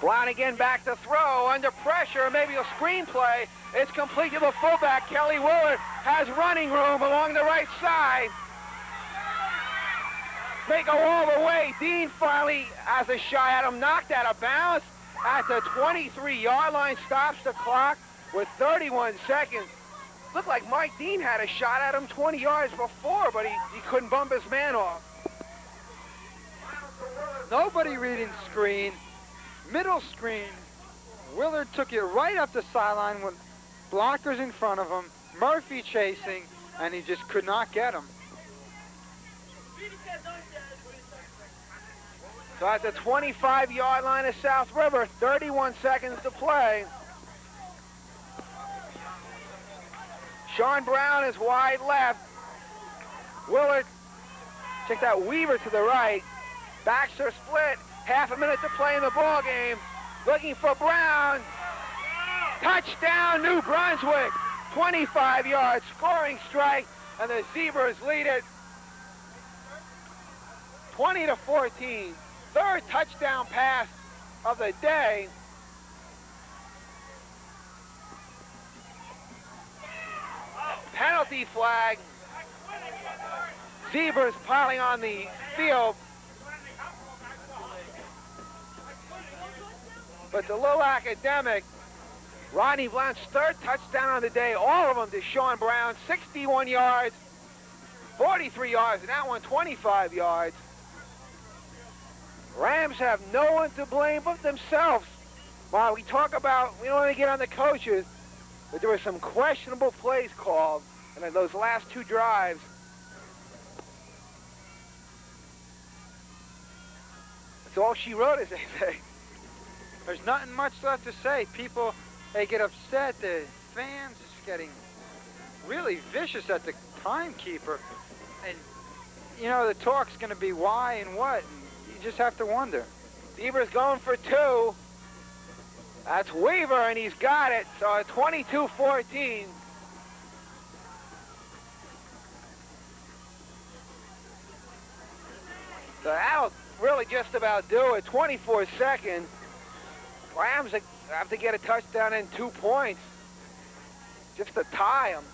Blount again back to throw. Under pressure, maybe a screen play. It's complete to the fullback. Kelly Willard has running room along the right side. They go all the way. Dean finally has a shot at him. Knocked out of bounds at the 23-yard line. Stops the clock with 31 seconds. Looked like Mike Dean had a shot at him 20 yards before, but he couldn't bump his man off. Nobody reading screen. Middle screen. Willard took it right up the sideline with blockers in front of him. Murphy chasing, and he just could not get him. So at the 25-yard line of South River, 31 seconds to play. Sean Brown is wide left. Willard, check that, Weaver to the right. Backs are split. Half a minute to play in the ball game. Looking for Brown. Touchdown, New Brunswick. 25 yards, scoring strike, and the Zebras lead it 20-14. Third touchdown pass of the day. Penalty flag. Zebras piling on the field. But it's a little academic. Rodney Blount's third touchdown on the day, all of them to Sean Brown, 61 yards, 43 yards, and that one 25 yards. Rams have no one to blame but themselves. While we talk about, we don't want to get on the coaches, but there were some questionable plays called, and in those last two drives, that's all she wrote, as they say. There's nothing much left to say. People, they get upset. The fans is getting really vicious at the timekeeper. And, you know, the talk's going to be why and what. And you just have to wonder. Beaver's going for two. That's Weaver, and he's got it. So it's 22-14. So that'll really just about do it. 24 seconds. Rams have to get a touchdown and 2 points just to tie them.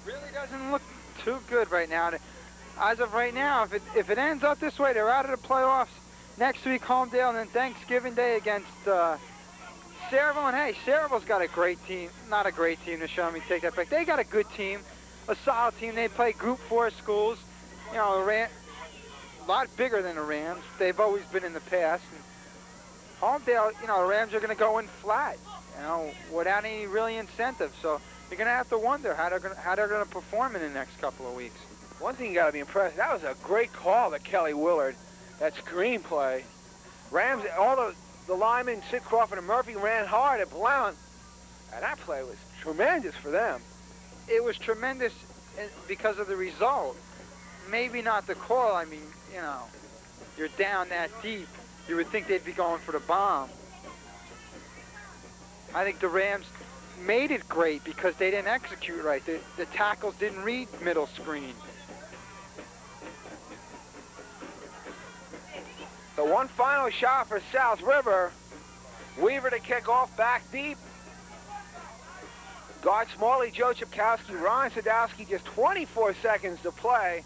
Really doesn't look too good right now. As of right now, if it ends up this way, they're out of the playoffs. Next week, Homedale, and then Thanksgiving Day against Sayreville. And hey, Sayreville's got a great team. Not a great team to show me. Take that back. They got a good team, a solid team. They play Group 4 schools. You know, a lot bigger than the Rams. They've always been in the past. And Homedale, you know, the Rams are going to go in flat, you know, without any really incentive. So you're going to have to wonder how they're going to perform in the next couple of weeks. One thing you got to be impressed. That was a great call to Kelly Willard. That screen play. Rams, all the linemen, Sid Crawford and Murphy, ran hard at Blount, and that play was tremendous for them. It was tremendous because of the result. Maybe not the call. I mean, you know, you're down that deep. You would think they'd be going for the bomb. I think the Rams made it great because they didn't execute right. The tackles didn't read middle screen. So one final shot for South River. Weaver to kick off back deep. Guard Smalley, Joe Chipkowski, Ron Sadowski, just 24 seconds to play.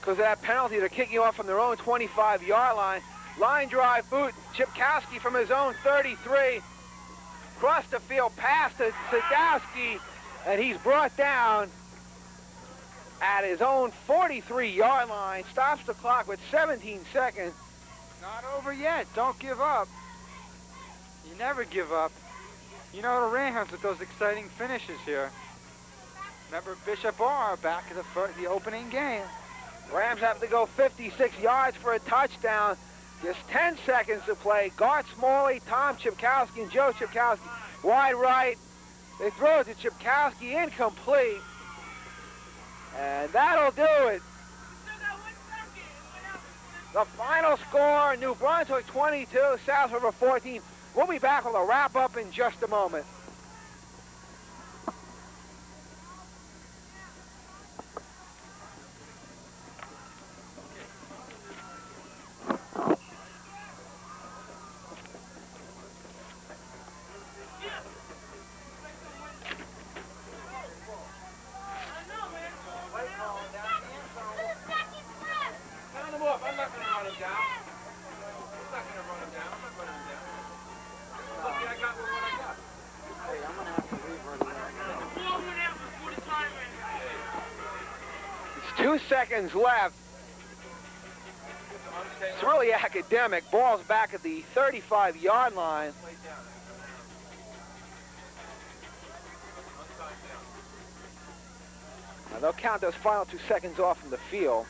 Because of that penalty, they're kicking off from their own 25-yard line. Line drive boot, Chipkowski from his own 33. Across the field, pass to Sadowski, and he's brought down at his own 43-yard line. Stops the clock with 17 seconds. Not over yet. Don't give up. You never give up. You know the Rams with those exciting finishes here. Remember Bishop R back in the opening game. Rams have to go 56 yards for a touchdown. Just 10 seconds to play. Gart Smalley, Tom Chipkowski, and Joe Chipkowski wide right. They throw it to Chipkowski, incomplete. And that'll do it. The final score, New Brunswick 22, South River 14. We'll be back with a wrap-up in just a moment. It's 2 seconds left. It's really academic. Ball's back at the 35-yard line. Now they'll count those final 2 seconds off from the field.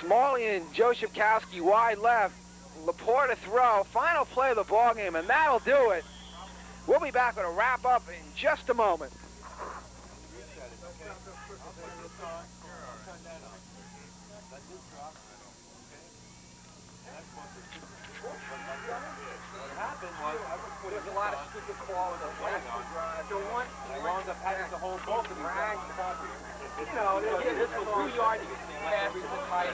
Smalley and Joe Shipkowski wide left. Laporte to throw. Final play of the ball game, and that'll do it. We'll be back with a wrap-up in just a moment. There's a lot of stupid call with those last drives. So one, I wound up having to hold both of these. You know, this was 2 yards.